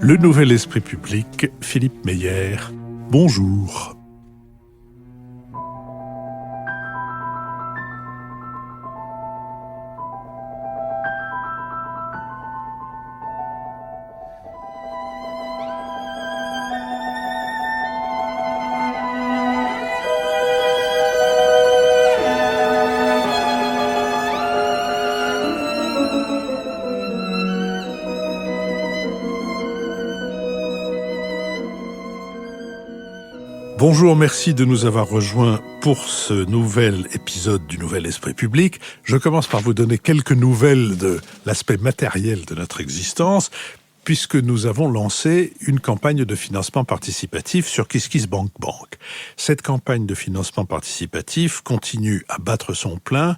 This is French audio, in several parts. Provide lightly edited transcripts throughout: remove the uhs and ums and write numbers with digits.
Le Nouvel Esprit Public, Philippe Meyer. Bonjour. Bonjour, merci de nous avoir rejoints pour ce nouvel épisode du Nouvel Esprit Public. Je commence par vous donner quelques nouvelles de l'aspect matériel de notre existence, puisque nous avons lancé une campagne de financement participatif sur KissKissBankBank. Cette campagne de financement participatif continue à battre son plein.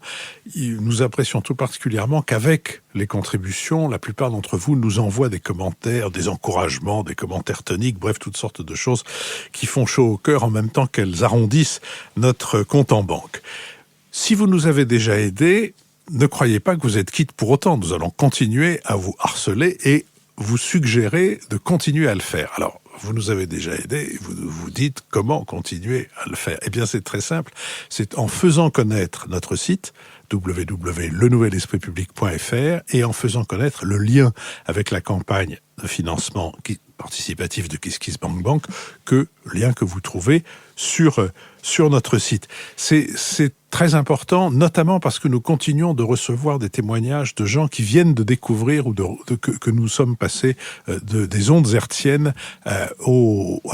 Nous apprécions tout particulièrement qu'avec les contributions, la plupart d'entre vous nous envoient des commentaires, des encouragements, des commentaires toniques, bref, toutes sortes de choses qui font chaud au cœur en même temps qu'elles arrondissent notre compte en banque. Si vous nous avez déjà aidés, ne croyez pas que vous êtes quitte pour autant. Nous allons continuer à vous harceler et vous suggérer de continuer à le faire. Alors, vous nous avez déjà aidés, vous vous dites comment continuer à le faire. Eh bien, c'est très simple. C'est en faisant connaître notre site www.lenouvelespritpublic.fr et en faisant connaître le lien avec la campagne de financement participatif de KissKissBankBank, lien que vous trouvez sur notre site. C'est très important, notamment parce que nous continuons de recevoir des témoignages de gens qui viennent de découvrir que nous sommes passés des ondes hertziennes à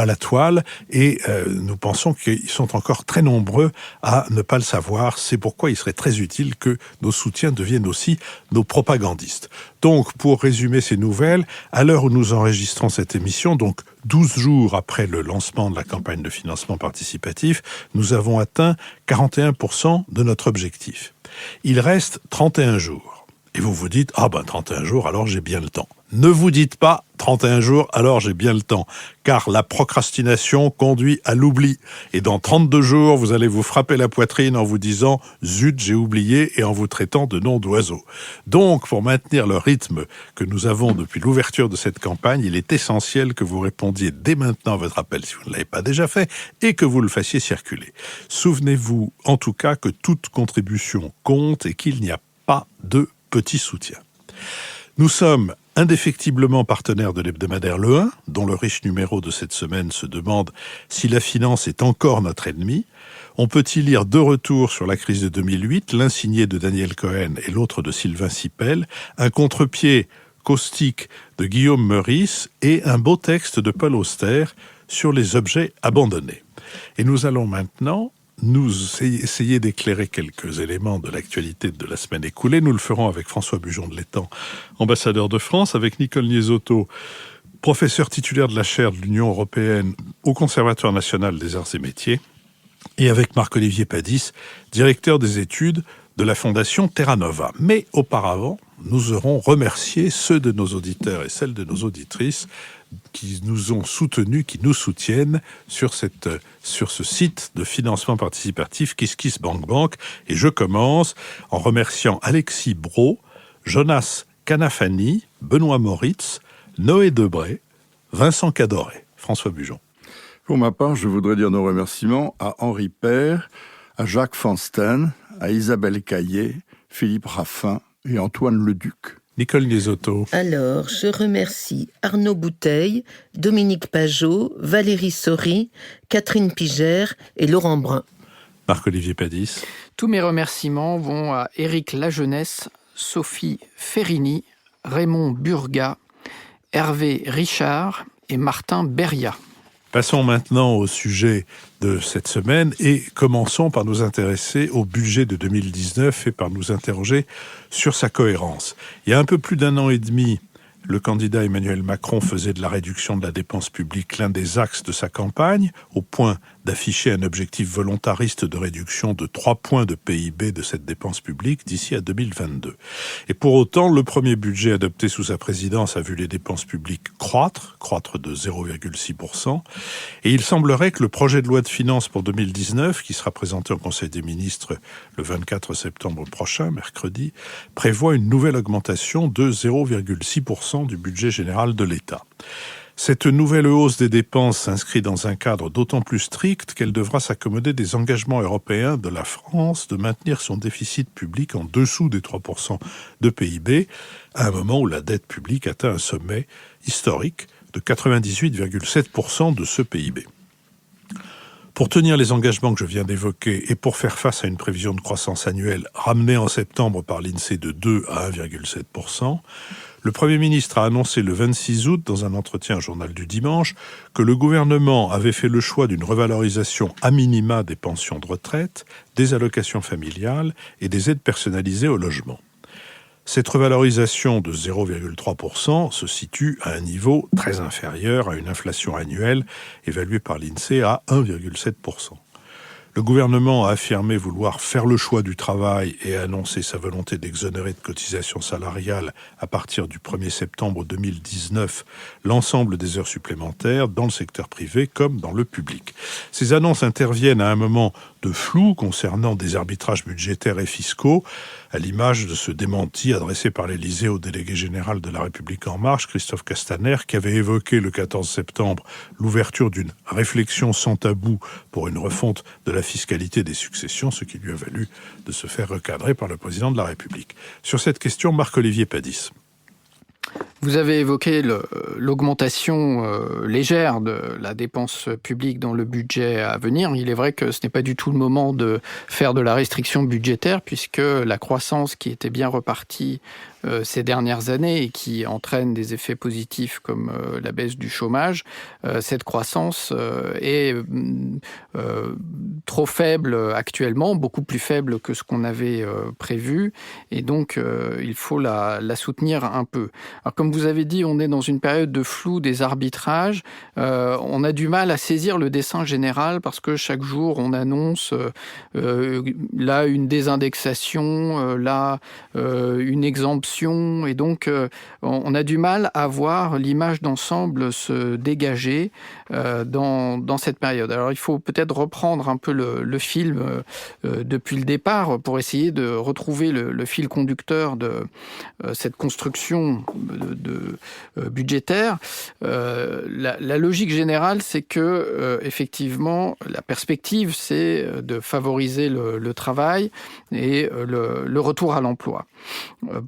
la toile, et nous pensons qu'ils sont encore très nombreux à ne pas le savoir. C'est pourquoi il serait très utile que nos soutiens deviennent aussi nos propagandistes. Donc, pour résumer ces nouvelles, à l'heure où nous enregistrons cette émission, donc 12 jours après le lancement de la campagne de financement participatif, nous avons atteint 41% de notre objectif. Il reste 31 jours. Et vous vous dites, 31 jours, alors j'ai bien le temps. Ne vous dites pas 31 jours, alors j'ai bien le temps. Car la procrastination conduit à l'oubli. Et dans 32 jours, vous allez vous frapper la poitrine en vous disant « Zut, j'ai oublié » et en vous traitant de nom d'oiseau. Donc, pour maintenir le rythme que nous avons depuis l'ouverture de cette campagne, il est essentiel que vous répondiez dès maintenant à votre appel si vous ne l'avez pas déjà fait et que vous le fassiez circuler. Souvenez-vous en tout cas que toute contribution compte et qu'il n'y a pas de petit soutien. Nous sommes indéfectiblement partenaires de l'hebdomadaire Le 1, dont le riche numéro de cette semaine se demande si la finance est encore notre ennemi. On peut y lire deux retours sur la crise de 2008, l'un signé de Daniel Cohen et l'autre de Sylvain Sipel, un contre-pied caustique de Guillaume Meurice et un beau texte de Paul Auster sur les objets abandonnés. Et nous allons maintenant essayer d'éclairer quelques éléments de l'actualité de la semaine écoulée. Nous le ferons avec François Bujon de l'Étang, ambassadeur de France, avec Nicole Niesotto, professeur titulaire de la chaire de l'Union européenne au Conservatoire national des arts et métiers, et avec Marc-Olivier Padis, directeur des études de la Fondation Terra Nova. Mais auparavant, nous aurons remercié ceux de nos auditeurs et celles de nos auditrices qui nous ont soutenus, qui nous soutiennent sur ce site de financement participatif KissKissBankBank. Et je commence en remerciant Alexis Brault, Jonas Canafani, Benoît Moritz, Noé Debré, Vincent Cadoret. François Bujon. Pour ma part, je voudrais dire nos remerciements à Henri Père, à Jacques Fansten, à Isabelle Caillé, Philippe Raffin et Antoine Leduc. Nicole Niesotto. Alors, je remercie Arnaud Bouteille, Dominique Pajot, Valérie Saury, Catherine Pigère et Laurent Brun. Marc-Olivier Padis. Tous mes remerciements vont à Éric Lajeunesse, Sophie Ferrini, Raymond Burga, Hervé Richard et Martin Beria. Passons maintenant au sujet de cette semaine et commençons par nous intéresser au budget de 2019 et par nous interroger sur sa cohérence. Il y a un peu plus d'un an et demi, le candidat Emmanuel Macron faisait de la réduction de la dépense publique l'un des axes de sa campagne, au point d'afficher un objectif volontariste de réduction de 3 points de PIB de cette dépense publique d'ici à 2022. Et pour autant, le premier budget adopté sous sa présidence a vu les dépenses publiques croître de 0,6%. Et il semblerait que le projet de loi de finances pour 2019, qui sera présenté au Conseil des ministres le 24 septembre prochain, mercredi, prévoit une nouvelle augmentation de 0,6% du budget général de l'État. Cette nouvelle hausse des dépenses s'inscrit dans un cadre d'autant plus strict qu'elle devra s'accommoder des engagements européens de la France de maintenir son déficit public en dessous des 3% de PIB, à un moment où la dette publique atteint un sommet historique de 98,7% de ce PIB. Pour tenir les engagements que je viens d'évoquer et pour faire face à une prévision de croissance annuelle ramenée en septembre par l'INSEE de 2 à 1,7%, le Premier ministre a annoncé le 26 août, dans un entretien au Journal du Dimanche, que le gouvernement avait fait le choix d'une revalorisation à minima des pensions de retraite, des allocations familiales et des aides personnalisées au logement. Cette revalorisation de 0,3% se situe à un niveau très inférieur à une inflation annuelle évaluée par l'INSEE à 1,7%. Le gouvernement a affirmé vouloir faire le choix du travail et a annoncé sa volonté d'exonérer de cotisations salariales à partir du 1er septembre 2019 l'ensemble des heures supplémentaires dans le secteur privé comme dans le public. Ces annonces interviennent à un moment de flou concernant des arbitrages budgétaires et fiscaux, à l'image de ce démenti adressé par l'Élysée au délégué général de La République En Marche, Christophe Castaner, qui avait évoqué le 14 septembre l'ouverture d'une réflexion sans tabou pour une refonte de la fiscalité des successions, ce qui lui a valu de se faire recadrer par le président de la République. Sur cette question, Marc-Olivier Padis. Vous avez évoqué l'augmentation légère de la dépense publique dans le budget à venir. Il est vrai que ce n'est pas du tout le moment de faire de la restriction budgétaire puisque la croissance qui était bien repartie ces dernières années et qui entraîne des effets positifs comme la baisse du chômage, cette croissance est trop faible actuellement, beaucoup plus faible que ce qu'on avait prévu et donc il faut la soutenir un peu. Alors comme vous avez dit, on est dans une période de flou des arbitrages, on a du mal à saisir le dessin général parce que chaque jour on annonce là une désindexation, là une exemption et donc on a du mal à voir l'image d'ensemble se dégager dans cette période. Alors il faut peut-être reprendre un peu le film depuis le départ pour essayer de retrouver le fil conducteur de cette construction budgétaire. La logique générale, c'est que effectivement la perspective, c'est de favoriser le travail et le retour à l'emploi.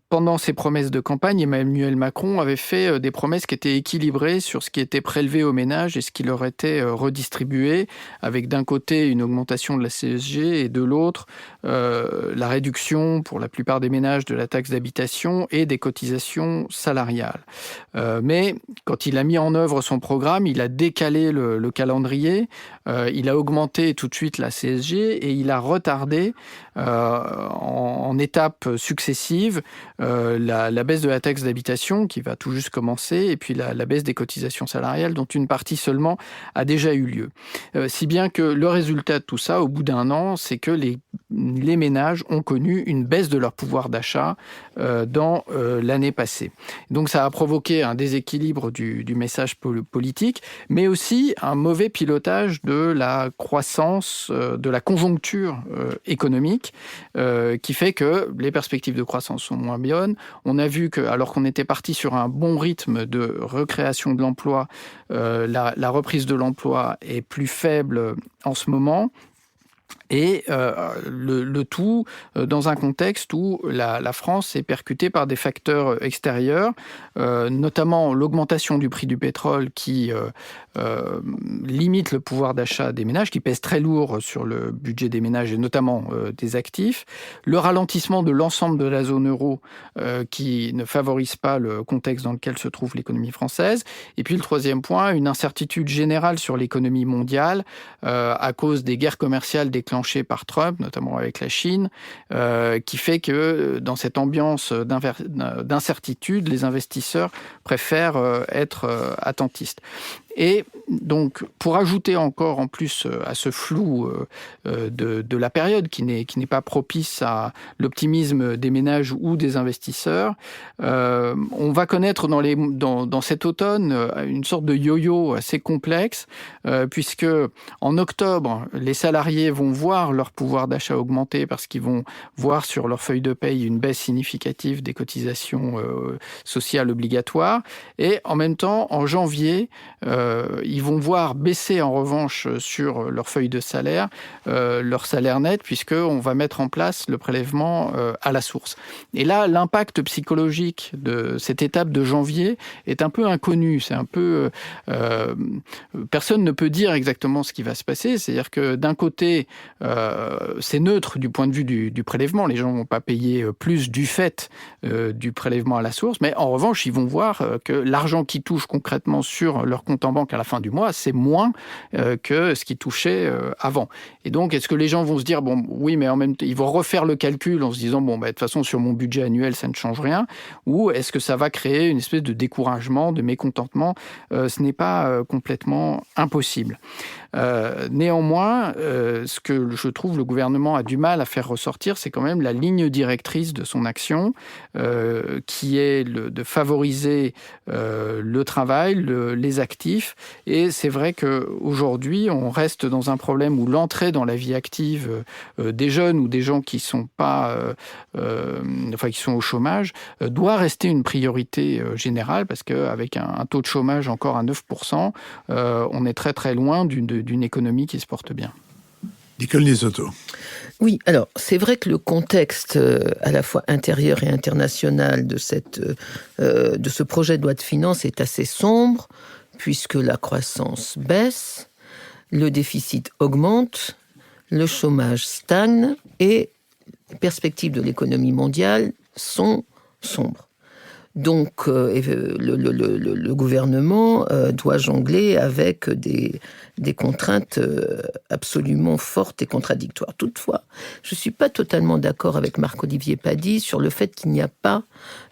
Pendant ses promesses de campagne, Emmanuel Macron avait fait des promesses qui étaient équilibrées sur ce qui était prélevé aux ménages et ce qui leur était redistribué, avec d'un côté une augmentation de la CSG et de l'autre la réduction pour la plupart des ménages de la taxe d'habitation et des cotisations salariales. Mais quand il a mis en œuvre son programme, il a décalé le calendrier, il a augmenté tout de suite la CSG et il a retardé en étapes successives la baisse de la taxe d'habitation qui va tout juste commencer et puis la baisse des cotisations salariales dont une partie seulement a déjà eu lieu. Si bien que le résultat de tout ça, au bout d'un an, c'est que les ménages ont connu une baisse de leur pouvoir d'achat dans l'année passée. Donc ça a provoqué un déséquilibre du message politique, mais aussi un mauvais pilotage de la croissance, de la conjoncture économique, qui fait que les perspectives de croissance sont moins bonnes. On a vu que, alors qu'on était parti sur un bon rythme de recréation de l'emploi, la reprise de l'emploi est plus faible en ce moment. Et le tout dans un contexte où la France est percutée par des facteurs extérieurs, notamment l'augmentation du prix du pétrole qui limite le pouvoir d'achat des ménages, qui pèse très lourd sur le budget des ménages et notamment des actifs, le ralentissement de l'ensemble de la zone euro qui ne favorise pas le contexte dans lequel se trouve l'économie française, et puis le troisième point, une incertitude générale sur l'économie mondiale à cause des guerres commerciales déclenchées par Trump, notamment avec la Chine, qui fait que dans cette ambiance d'incertitude, les investisseurs préfèrent être attentistes. Et donc, pour ajouter encore en plus à ce flou de la période qui n'est pas propice à l'optimisme des ménages ou des investisseurs, on va connaître dans cet automne une sorte de yo-yo assez complexe, puisque en octobre, les salariés vont voir leur pouvoir d'achat augmenter parce qu'ils vont voir sur leur feuille de paye une baisse significative des cotisations sociales obligatoires. Et en même temps, en janvier, ils vont voir baisser en revanche sur leur feuille de salaire leur salaire net, puisqu'on va mettre en place le prélèvement à la source. Et là, l'impact psychologique de cette étape de janvier est un peu inconnu. C'est un peu... personne ne peut dire exactement ce qui va se passer. C'est-à-dire que d'un côté, c'est neutre du point de vue du prélèvement. Les gens ne vont pas payer plus du fait du prélèvement à la source, mais en revanche, ils vont voir que l'argent qu'ils touchent concrètement sur leur compte en banque à la fin du mois, c'est moins que ce qu'ils touchaient avant. Et donc, est-ce que les gens vont se dire, bon, oui, mais en même temps, ils vont refaire le calcul en se disant, bon, de toute façon, sur mon budget annuel, ça ne change rien, ou est-ce que ça va créer une espèce de découragement, de mécontentement? Ce n'est pas complètement impossible. Néanmoins, ce que je trouve le gouvernement a du mal à faire ressortir, c'est quand même la ligne directrice de son action, qui est de favoriser le travail, les actifs. Et c'est vrai qu'aujourd'hui, on reste dans un problème où l'entrée dans la vie active des jeunes ou des gens qui sont pas, qui sont au chômage, doit rester une priorité générale, parce qu'avec un taux de chômage encore à 9%, on est très très loin d'une économie qui se porte bien. Nicole Nisotto. Oui, alors c'est vrai que le contexte à la fois intérieur et international de ce projet de loi de finances est assez sombre, puisque la croissance baisse, le déficit augmente, le chômage stagne et les perspectives de l'économie mondiale sont sombres. Donc, le gouvernement doit jongler avec des contraintes absolument fortes et contradictoires. Toutefois, je ne suis pas totalement d'accord avec Marc-Olivier Pady sur le fait qu'il n'y a pas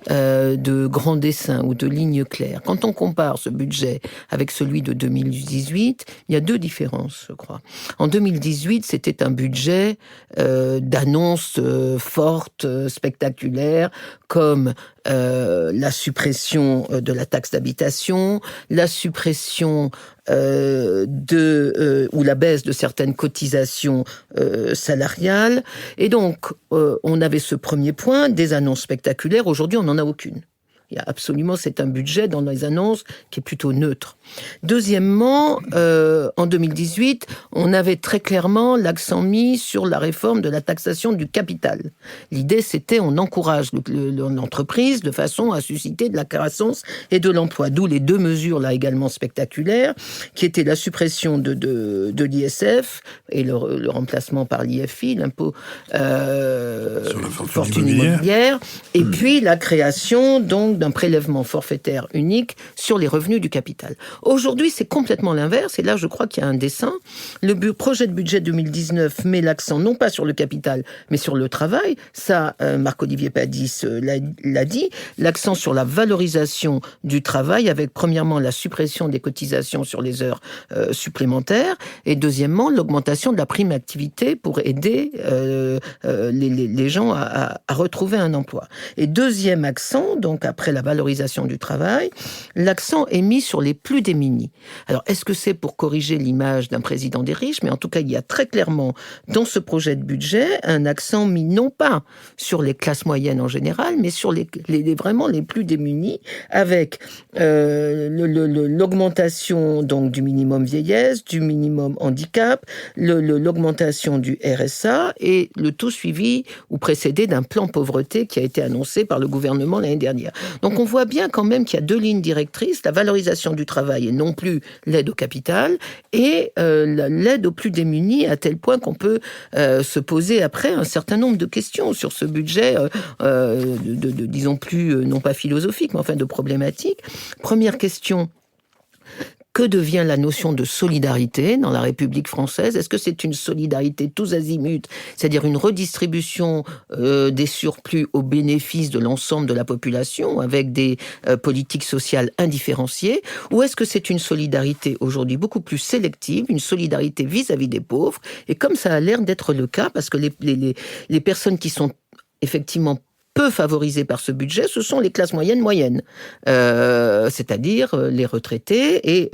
de grands dessins ou de lignes claires. Quand on compare ce budget avec celui de 2018, il y a deux différences, je crois. En 2018, c'était un budget d'annonces fortes, spectaculaires, comme la suppression de la taxe d'habitation, la suppression ou la baisse de certaines cotisations salariales. Et donc, on avait ce premier point, des annonces spectaculaires. Aujourd'hui, on n'en a aucune. C'est un budget dans les annonces qui est plutôt neutre. Deuxièmement, en 2018, on avait très clairement l'accent mis sur la réforme de la taxation du capital. L'idée, c'était on encourage l'entreprise de façon à susciter de la croissance et de l'emploi. D'où les deux mesures là également spectaculaires, qui étaient la suppression de l'ISF et le remplacement par l'IFI, l'impôt sur la fortune immobilière, et puis la création donc d'un prélèvement forfaitaire unique sur les revenus du capital. Aujourd'hui, c'est complètement l'inverse, et là, je crois qu'il y a un dessein. Le projet de budget 2019 met l'accent non pas sur le capital, mais sur le travail. Ça, Marc-Olivier Pady l'a dit. L'accent sur la valorisation du travail, avec premièrement la suppression des cotisations sur les heures supplémentaires, et deuxièmement l'augmentation de la prime activité pour aider les gens à retrouver un emploi. Et deuxième accent, donc après la valorisation du travail, l'accent est mis sur les plus démunis. Alors, est-ce que c'est pour corriger l'image d'un président des riches? Mais en tout cas, il y a très clairement dans ce projet de budget un accent mis non pas sur les classes moyennes en général, mais sur vraiment les plus démunis, avec l'augmentation donc du minimum vieillesse, du minimum handicap, l'augmentation du RSA et le tout suivi ou précédé d'un plan pauvreté qui a été annoncé par le gouvernement l'année dernière. Donc on voit bien quand même qu'il y a deux lignes directrices, la valorisation du travail et non plus l'aide au capital, et l'aide aux plus démunis, à tel point qu'on peut se poser après un certain nombre de questions sur ce budget, disons plus, non pas philosophique, mais enfin de problématiques. Première question. Que devient la notion de solidarité dans la République française? Est-ce que c'est une solidarité tous azimuts, c'est-à-dire une redistribution des surplus au bénéfice de l'ensemble de la population avec des politiques sociales indifférenciées? Ou est-ce que c'est une solidarité aujourd'hui beaucoup plus sélective, une solidarité vis-à-vis des pauvres? Et comme ça a l'air d'être le cas, parce que les personnes qui sont effectivement peu favorisées par ce budget, ce sont les classes moyennes, c'est-à-dire les retraités et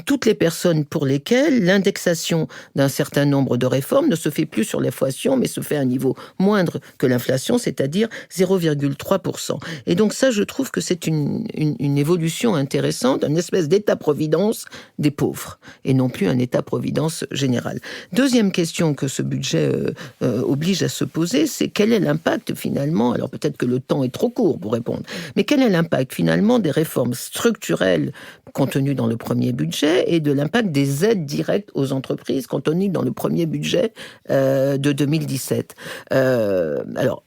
toutes les personnes pour lesquelles l'indexation d'un certain nombre de réformes ne se fait plus sur l'inflation, mais se fait à un niveau moindre que l'inflation, c'est-à-dire 0,3%. Et donc ça, je trouve que c'est une évolution intéressante, une espèce d'état-providence des pauvres, et non plus un état-providence général. Deuxième question que ce budget oblige à se poser, c'est quel est l'impact finalement, alors peut-être que le temps est trop court pour répondre, mais quel est l'impact finalement des réformes structurelles contenues dans le premier budget et de l'impact des aides directes aux entreprises contenues dans le premier budget de 2017. Alors,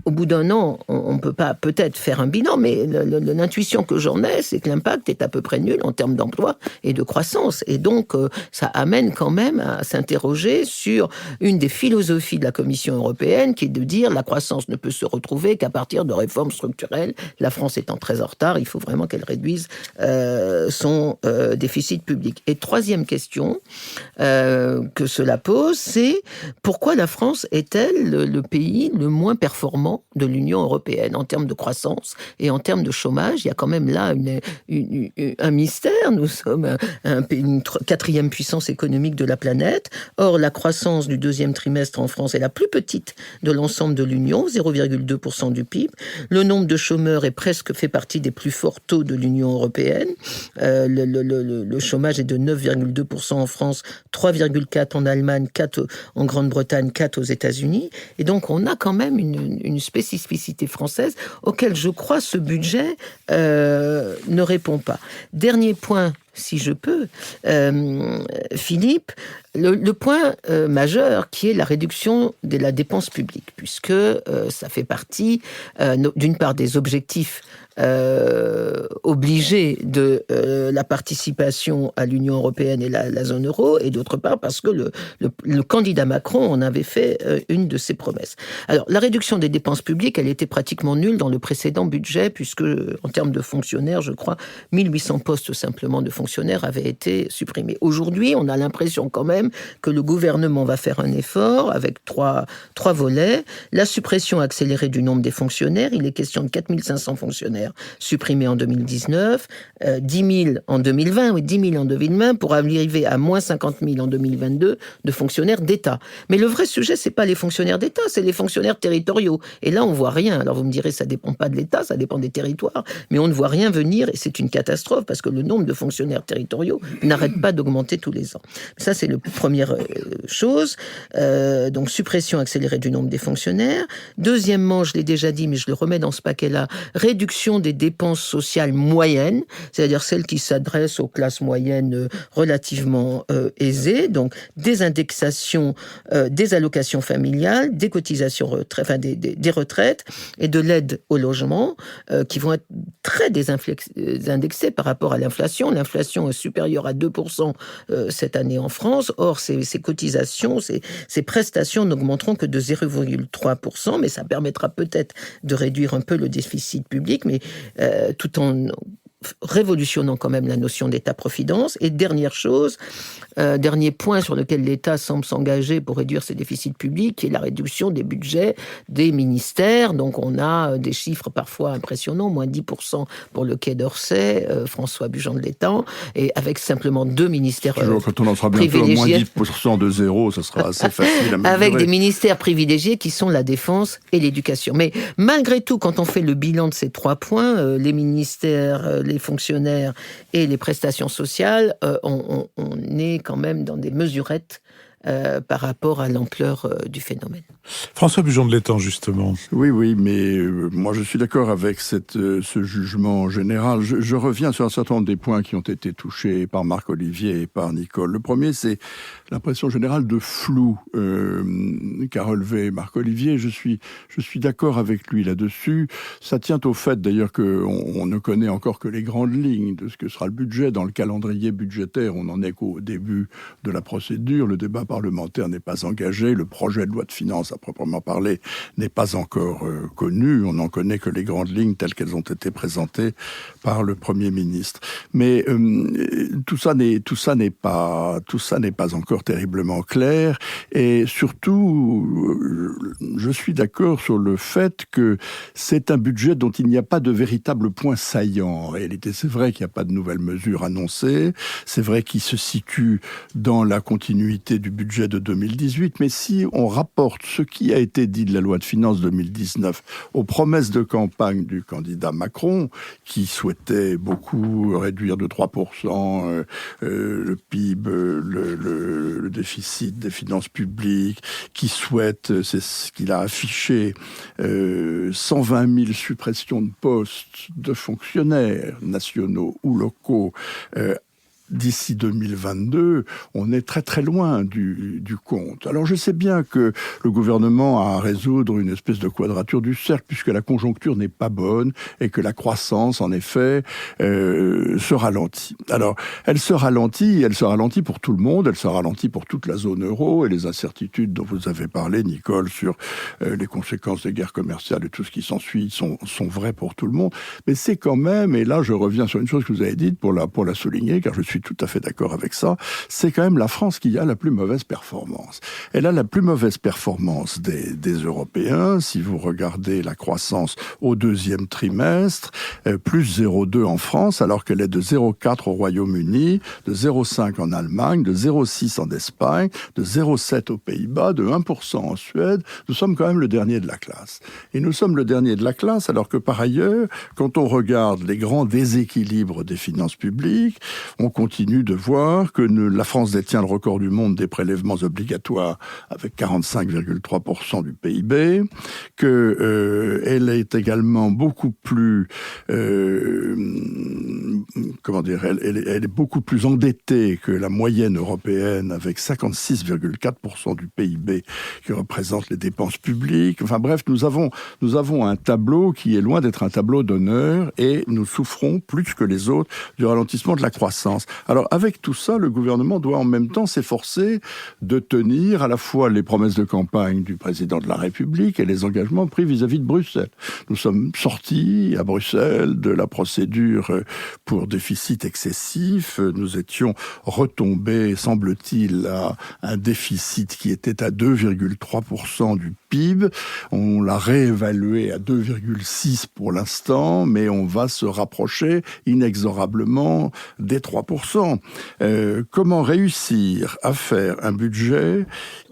au bout d'un an, on ne peut pas peut-être faire un bilan, mais l'intuition que j'en ai, c'est que l'impact est à peu près nul en termes d'emploi et de croissance. Et donc, ça amène quand même à s'interroger sur une des philosophies de la Commission européenne, qui est de dire la croissance ne peut se retrouver qu'à partir de réformes structurelles. La France étant très en retard, il faut vraiment qu'elle réduise son déficit public. Et troisième question que cela pose, c'est pourquoi la France est-elle le pays le moins performant de l'Union européenne en termes de croissance et en termes de chômage? Il y a quand même là un mystère. Nous sommes une quatrième puissance économique de la planète. Or, la croissance du deuxième trimestre en France est la plus petite de l'ensemble de l'Union, 0,2% du PIB. Le nombre de chômeurs fait partie des plus forts taux de l'Union européenne. Le chômage est de 9,2% en France, 3,4% en Allemagne, 4% en Grande-Bretagne, 4% aux États-Unis. Et donc, on a quand même une spécificité française auquel je crois ce budget ne répond pas. Dernier point, si je peux, Philippe, le point majeur qui est la réduction de la dépense publique, puisque ça fait partie d'une part des objectifs obligés de la participation à l'Union européenne et la zone euro, et d'autre part parce que le candidat Macron en avait fait une de ses promesses. Alors, la réduction des dépenses publiques, elle était pratiquement nulle dans le précédent budget, puisque en termes de fonctionnaires, je crois, 1800 postes simplement de fonctionnaires avaient été supprimés. Aujourd'hui, on a l'impression quand même que le gouvernement va faire un effort avec trois volets. La suppression accélérée du nombre des fonctionnaires, il est question de 4500 fonctionnaires supprimés en 2019, 10 000 en 2020, oui, 10 000 en 2020, pour arriver à moins 50 000 en 2022 de fonctionnaires d'État. Mais le vrai sujet, c'est pas les fonctionnaires d'État, c'est les fonctionnaires territoriaux. Et là, on voit rien. Alors vous me direz, ça dépend pas de l'État, ça dépend des territoires, mais on ne voit rien venir, et c'est une catastrophe, parce que le nombre de fonctionnaires territoriaux n'arrête pas d'augmenter tous les ans. Ça, c'est la première chose. Donc, suppression accélérée du nombre des fonctionnaires. Deuxièmement, je l'ai déjà dit, mais je le remets dans ce paquet-là, réduction des dépenses sociales moyennes, c'est-à-dire celles qui s'adressent aux classes moyennes relativement aisées, donc des indexations, des allocations familiales, des cotisations des retraites et de l'aide au logement, qui vont être très désindexées par rapport à l'inflation. L'inflation est supérieure à 2% cette année en France. Or, ces cotisations, ces prestations n'augmenteront que de 0,3%, mais ça permettra peut-être de réduire un peu le déficit public, mais tout en révolutionnant quand même la notion d'État-providence. Et dernière chose, dernier point sur lequel l'État semble s'engager pour réduire ses déficits publics, qui est la réduction des budgets des ministères. Donc on a des chiffres parfois impressionnants, moins 10% pour le Quai d'Orsay, François Bujan de l'Étang, et avec simplement 2 ministères quand on en sera bientôt à moins 10% de zéro, ça sera assez facile à mesurer. Avec des ministères privilégiés qui sont la défense et l'éducation. Mais malgré tout, quand on fait le bilan de ces 3 points, les ministères, les fonctionnaires et les prestations sociales, on est quand même dans des mesurettes par rapport à l'ampleur du phénomène. François Bujon de l'Étang, justement. Oui, mais moi je suis d'accord avec ce jugement général. Je reviens sur un certain nombre des points qui ont été touchés par Marc-Olivier et par Nicole. Le premier, c'est l'impression générale de flou qu'a relevé Marc-Olivier. Je suis d'accord avec lui là-dessus. Ça tient au fait d'ailleurs qu'on ne connaît encore que les grandes lignes de ce que sera le budget. Dans le calendrier budgétaire, on n'en est qu'au début de la procédure. Le débat parlementaire n'est pas engagé. Le projet de loi de finances, à proprement parler, n'est pas encore connu. On n'en connaît que les grandes lignes telles qu'elles ont été présentées par le Premier ministre. Mais tout ça n'est pas encore terriblement clair. Et surtout, je suis d'accord sur le fait que c'est un budget dont il n'y a pas de véritable point saillant. En réalité, c'est vrai qu'il n'y a pas de nouvelles mesures annoncées. C'est vrai qu'il se situe dans la continuité du budget de 2018. Mais si on rapporte ce qui a été dit de la loi de finances 2019 aux promesses de campagne du candidat Macron, qui souhaitait beaucoup réduire de 3% le PIB, le déficit des finances publiques, qui souhaite, c'est ce qu'il a affiché, 120 000 suppressions de postes de fonctionnaires nationaux ou locaux d'ici 2022, on est très très loin du compte. Alors je sais bien que le gouvernement a à résoudre une espèce de quadrature du cercle, puisque la conjoncture n'est pas bonne et que la croissance, en effet, se ralentit. Alors, elle se ralentit pour tout le monde, elle se ralentit pour toute la zone euro, et les incertitudes dont vous avez parlé, Nicole, sur les conséquences des guerres commerciales et tout ce qui s'ensuit sont vraies pour tout le monde. Mais c'est quand même, et là je reviens sur une chose que vous avez dite pour la souligner, car je suis tout à fait d'accord avec ça, c'est quand même la France qui a la plus mauvaise performance. Elle a la plus mauvaise performance des Européens. Si vous regardez la croissance au deuxième trimestre, plus 0,2 en France, alors qu'elle est de 0,4 au Royaume-Uni, de 0,5 en Allemagne, de 0,6 en Espagne, de 0,7 aux Pays-Bas, de 1% en Suède. Nous sommes quand même le dernier de la classe. Et nous sommes le dernier de la classe, alors que par ailleurs, quand on regarde les grands déséquilibres des finances publiques, on continue de voir que la France détient le record du monde des prélèvements obligatoires avec 45,3% du PIB, qu'elle est également beaucoup plus, elle est beaucoup plus endettée que la moyenne européenne avec 56,4% du PIB qui représente les dépenses publiques. Enfin bref, nous avons un tableau qui est loin d'être un tableau d'honneur et nous souffrons plus que les autres du ralentissement de la croissance. Alors, avec tout ça, le gouvernement doit en même temps s'efforcer de tenir à la fois les promesses de campagne du président de la République et les engagements pris vis-à-vis de Bruxelles. Nous sommes sortis à Bruxelles de la procédure pour déficit excessif. Nous étions retombés, semble-t-il, à un déficit qui était à 2,3% du PIB. On l'a réévalué à 2,6 pour l'instant, mais on va se rapprocher inexorablement des 3%. Comment réussir à faire un budget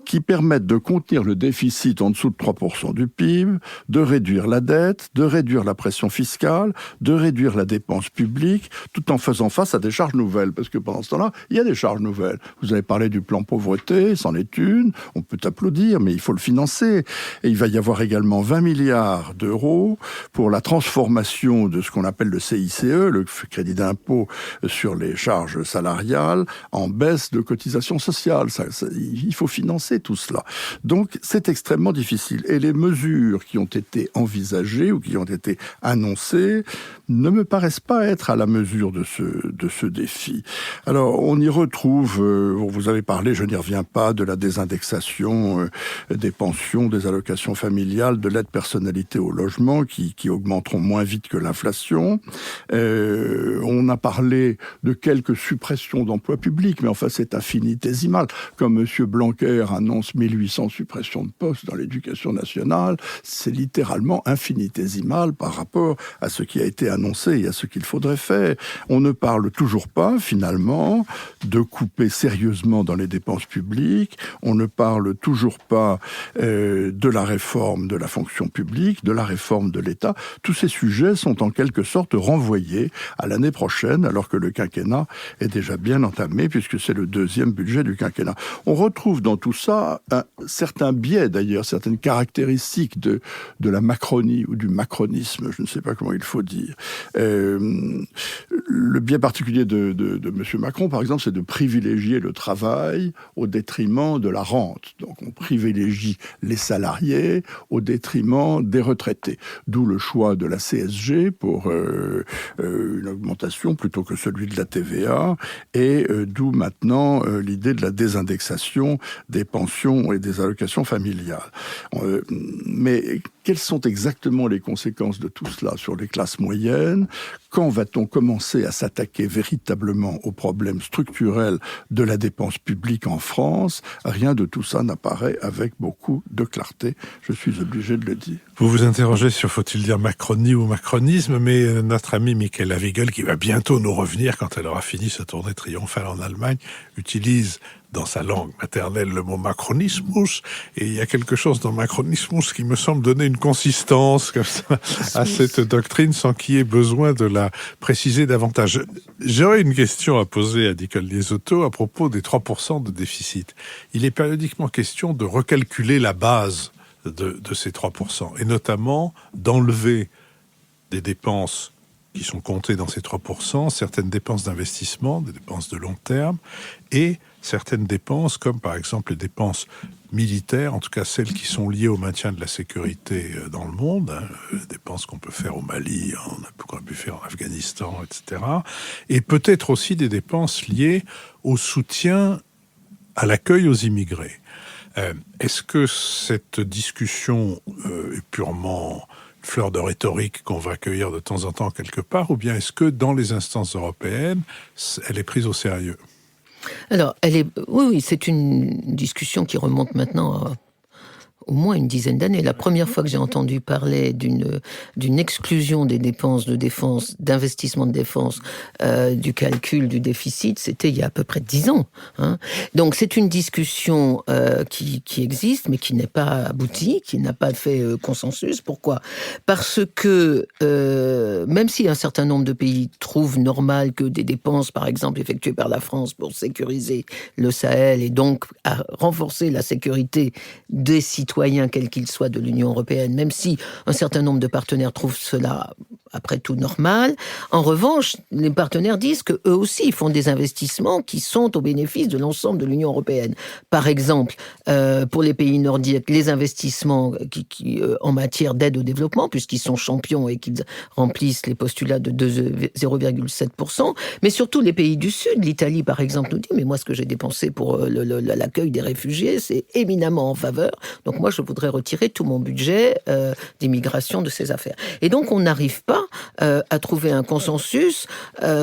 qui permettent de contenir le déficit en dessous de 3% du PIB, de réduire la dette, de réduire la pression fiscale, de réduire la dépense publique, tout en faisant face à des charges nouvelles. Parce que pendant ce temps-là, il y a des charges nouvelles. Vous avez parlé du plan pauvreté, c'en est une, on peut applaudir, mais il faut le financer. Et il va y avoir également 20 milliards d'euros pour la transformation de ce qu'on appelle le CICE, le crédit d'impôt sur les charges salariales, en baisse de cotisations sociales. Il faut financer tout cela. Donc, c'est extrêmement difficile. Et les mesures qui ont été envisagées ou qui ont été annoncées ne me paraissent pas être à la mesure de ce défi. Alors, on y retrouve, vous avez parlé, je n'y reviens pas, de la désindexation des pensions, des allocations familiales, de l'aide personnalité au logement qui augmenteront moins vite que l'inflation. On a parlé de quelques suppressions d'emplois publics, mais enfin, c'est infinitésimal. Comme M. Blanquer annonce 1800 suppressions de postes dans l'éducation nationale. C'est littéralement infinitésimal par rapport à ce qui a été annoncé et à ce qu'il faudrait faire. On ne parle toujours pas, finalement, de couper sérieusement dans les dépenses publiques. On ne parle toujours pas de la réforme de la fonction publique, de la réforme de l'État. Tous ces sujets sont en quelque sorte renvoyés à l'année prochaine, alors que le quinquennat est déjà bien entamé, puisque c'est le deuxième budget du quinquennat. On retrouve dans tout ça un certain biais, d'ailleurs, certaines caractéristiques de la Macronie ou du macronisme, je ne sais pas comment il faut dire. Le biais particulier de M. Macron, par exemple, c'est de privilégier le travail au détriment de la rente. Donc on privilégie les salariés au détriment des retraités. D'où le choix de la CSG pour une augmentation plutôt que celui de la TVA, et d'où maintenant l'idée de la désindexation des pensions et des allocations familiales. Mais quelles sont exactement les conséquences de tout cela sur les classes moyennes? Quand va-t-on commencer à s'attaquer véritablement aux problèmes structurels de la dépense publique en France? Rien de tout ça n'apparaît avec beaucoup de clarté. Je suis obligé de le dire. Vous vous interrogez sur, faut-il dire Macronie ou macronisme, mais notre ami Michaela Wiegel, qui va bientôt nous revenir quand elle aura fini sa tournée triomphale en Allemagne, utilise dans sa langue maternelle le mot macronismus, et il y a quelque chose dans macronismus qui me semble donner une consistance comme ça à cette doctrine sans qu'il y ait besoin de la préciser davantage. J'aurais une question à poser à Nicole Liesotto à propos des 3% de déficit. Il est périodiquement question de recalculer la base de ces 3%, et notamment d'enlever des dépenses qui sont comptées dans ces 3%, certaines dépenses d'investissement, des dépenses de long terme, et certaines dépenses, comme par exemple les dépenses militaires, en tout cas celles qui sont liées au maintien de la sécurité dans le monde, dépenses qu'on peut faire au Mali, qu'on a pu faire en Afghanistan, etc. Et peut-être aussi des dépenses liées au soutien à l'accueil aux immigrés. Est-ce que cette discussion est purement une fleur de rhétorique qu'on va accueillir de temps en temps quelque part, ou bien est-ce que dans les instances européennes, elle est prise au sérieux ? Alors, oui, c'est une discussion qui remonte maintenant à au moins une dizaine d'années. La première fois que j'ai entendu parler d'une exclusion des dépenses de défense, d'investissement de défense, du calcul du déficit, c'était il y a à peu près 10 ans. Hein. Donc c'est une discussion qui existe, mais qui n'est pas aboutie, qui n'a pas fait consensus. Pourquoi ? Parce que même si un certain nombre de pays trouvent normal que des dépenses, par exemple, effectuées par la France pour sécuriser le Sahel et donc à renforcer la sécurité des citoyens, quels qu'ils soient, de l'Union européenne, même si un certain nombre de partenaires trouvent cela, après tout, normal. En revanche, les partenaires disent qu'eux aussi ils font des investissements qui sont au bénéfice de l'ensemble de l'Union européenne. Par exemple, pour les pays nordiques, les investissements en matière d'aide au développement, puisqu'ils sont champions et qu'ils remplissent les postulats de 0,7%, mais surtout les pays du Sud. L'Italie, par exemple, nous dit « mais moi, ce que j'ai dépensé pour l'accueil des réfugiés, c'est éminemment en faveur. Donc moi, je voudrais retirer tout mon budget d'immigration de ces affaires. » Et donc, on n'arrive pas à trouver un consensus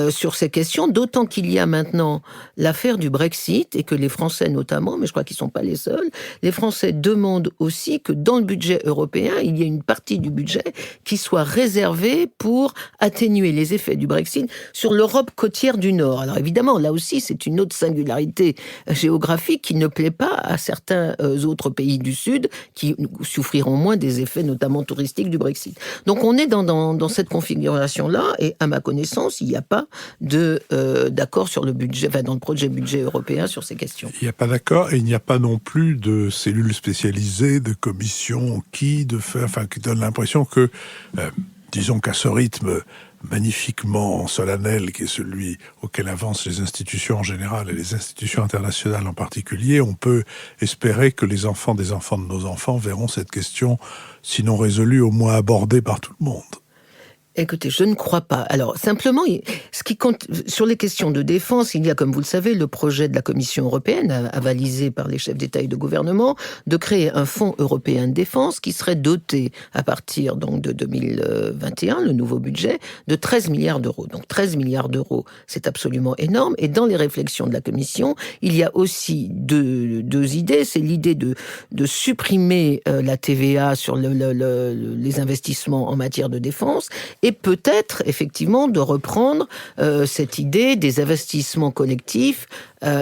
sur ces questions, d'autant qu'il y a maintenant l'affaire du Brexit et que les Français notamment, mais je crois qu'ils ne sont pas les seuls, les Français demandent aussi que dans le budget européen, il y ait une partie du budget qui soit réservée pour atténuer les effets du Brexit sur l'Europe côtière du Nord. Alors évidemment, là aussi, c'est une autre singularité géographique qui ne plaît pas à certains autres pays du Sud qui souffriront moins des effets, notamment touristiques, du Brexit. Donc on est dans cette configuration-là, et à ma connaissance, il n'y a pas d'accord sur le budget, enfin dans le projet budget européen sur ces questions. Il n'y a pas d'accord, et il n'y a pas non plus de cellules spécialisées, de commissions qui donnent l'impression que, disons qu'à ce rythme magnifiquement solennel qui est celui auquel avancent les institutions en général et les institutions internationales en particulier, on peut espérer que les enfants des enfants de nos enfants verront cette question, sinon résolue, au moins abordée par tout le monde. Écoutez, je ne crois pas. Alors, simplement, ce sur les questions de défense, il y a, comme vous le savez, le projet de la Commission européenne, avalisé par les chefs d'État et de gouvernement, de créer un fonds européen de défense qui serait doté, à partir donc de 2021, le nouveau budget, de 13 milliards d'euros. Donc 13 milliards d'euros, c'est absolument énorme. Et dans les réflexions de la Commission, il y a aussi deux idées. C'est l'idée de supprimer la TVA sur les investissements en matière de défense, et peut-être, effectivement, de reprendre cette idée des investissements collectifs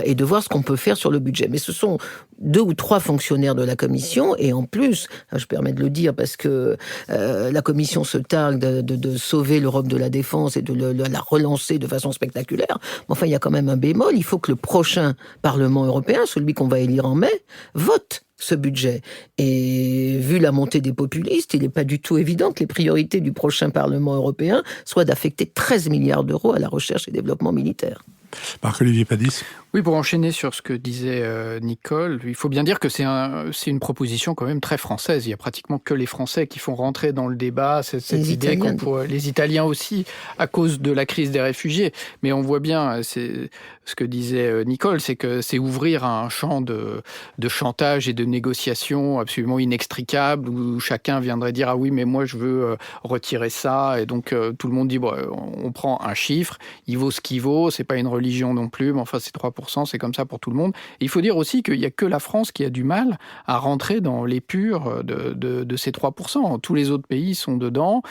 et de voir ce qu'on peut faire sur le budget. Mais ce sont 2 ou 3 fonctionnaires de la Commission, et en plus, je permets de le dire parce que la Commission se targue de sauver l'Europe de la défense et de la relancer de façon spectaculaire. Mais enfin, il y a quand même un bémol, il faut que le prochain Parlement européen, celui qu'on va élire en mai, vote ce budget. Et vu la montée des populistes, il n'est pas du tout évident que les priorités du prochain Parlement européen soient d'affecter 13 milliards d'euros à la recherche et développement militaire. Marc-Olivier Padis. Oui, pour enchaîner sur ce que disait Nicole, il faut bien dire que c'est une proposition quand même très française. Il y a pratiquement que les Français qui font rentrer dans le débat cette idée qu'on pourrait, les Italiens aussi, à cause de la crise des réfugiés. Mais on voit bien, c'est ce que disait Nicole, c'est que c'est ouvrir un champ de chantage et de négociation absolument inextricable, où chacun viendrait dire « Ah oui, mais moi je veux retirer ça ». Et donc tout le monde dit bon, on prend un chiffre, il vaut ce qu'il vaut, c'est pas une religion non plus, mais enfin c'est 3%. C'est comme ça pour tout le monde. Et il faut dire aussi qu'il n'y a que la France qui a du mal à rentrer dans l'épure de ces 3%. Tous les autres pays sont dedans.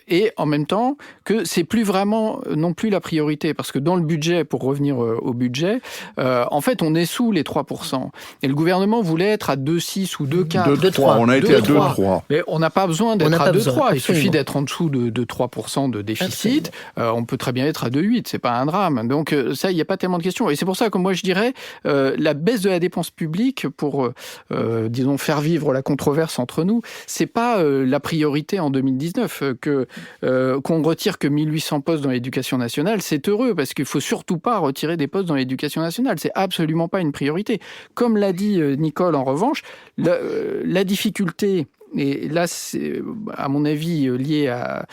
Et en même temps, que c'est plus vraiment non plus la priorité. Parce que dans le budget, pour revenir au budget, en fait, on est sous les 3%. Et le gouvernement voulait être à 2,6 ou 2,4. 2,3. On a été à 2,3. Mais on n'a pas besoin d'être à 2,3. Il suffit d'être en dessous de 3% de déficit. On peut très bien être à 2,8. C'est pas un drame. Donc ça, il n'y a pas tellement de questions. Et c'est pour ça que moi je dirais la baisse de la dépense publique pour, disons, faire vivre la controverse entre nous, c'est pas la priorité en 2019. Qu'on retire que 1800 postes dans l'éducation nationale, c'est heureux parce qu'il faut surtout pas retirer des postes dans l'éducation nationale. C'est absolument pas une priorité. Comme l'a dit Nicole, en revanche, la difficulté. Et là, c'est, à mon avis, lié à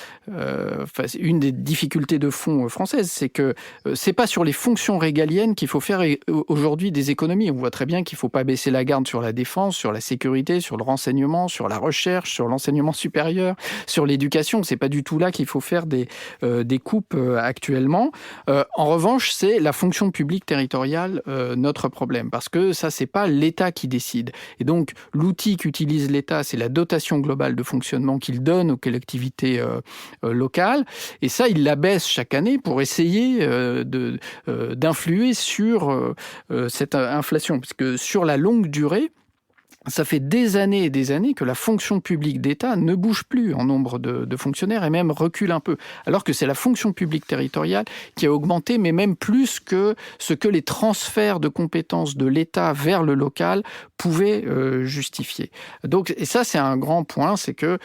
une des difficultés de fond françaises, c'est que c'est pas sur les fonctions régaliennes qu'il faut faire aujourd'hui des économies. On voit très bien qu'il faut pas baisser la garde sur la défense, sur la sécurité, sur le renseignement, sur la recherche, sur l'enseignement supérieur, sur l'éducation. C'est pas du tout là qu'il faut faire des coupes actuellement. En revanche, c'est la fonction publique territoriale notre problème, parce que ça, c'est pas l'État qui décide. Et donc, l'outil qu'utilise l'État, c'est la dotation globale de fonctionnement qu'il donne aux collectivités locales. Et ça, il la baisse chaque année pour essayer d'influer sur cette inflation. Parce que sur la longue durée, ça fait des années et des années que la fonction publique d'État ne bouge plus en nombre de fonctionnaires et même recule un peu. Alors que c'est la fonction publique territoriale qui a augmenté, mais même plus que ce que les transferts de compétences de l'État vers le local pouvaient justifier. Donc, et ça, c'est un grand point, c'est que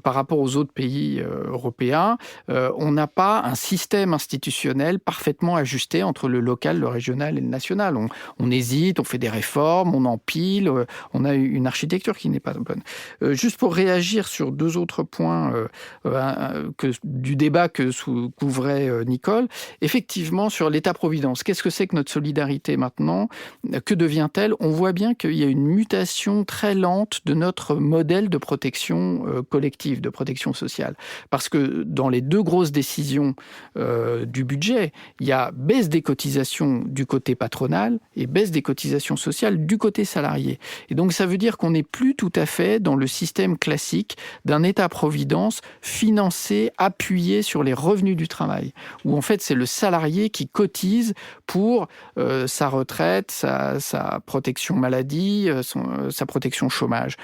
par rapport aux autres pays européens, on n'a pas un système institutionnel parfaitement ajusté entre le local, le régional et le national. On hésite, on fait des réformes, on empile, on a une architecture qui n'est pas bonne. Juste pour réagir sur 2 autres points du débat que couvrait Nicole, effectivement, sur l'État-providence, qu'est-ce que c'est que notre solidarité maintenant ? Que devient-elle ? On voit bien qu'il y a une mutation très lente de notre modèle de protection collective, de protection sociale. Parce que dans les 2 grosses décisions du budget, il y a baisse des cotisations du côté patronal et baisse des cotisations sociales du côté salarié. Et donc, ça veut dire qu'on n'est plus tout à fait dans le système classique d'un État-providence financé, appuyé sur les revenus du travail, où en fait c'est le salarié qui cotise pour sa retraite, sa protection maladie, sa protection chômage.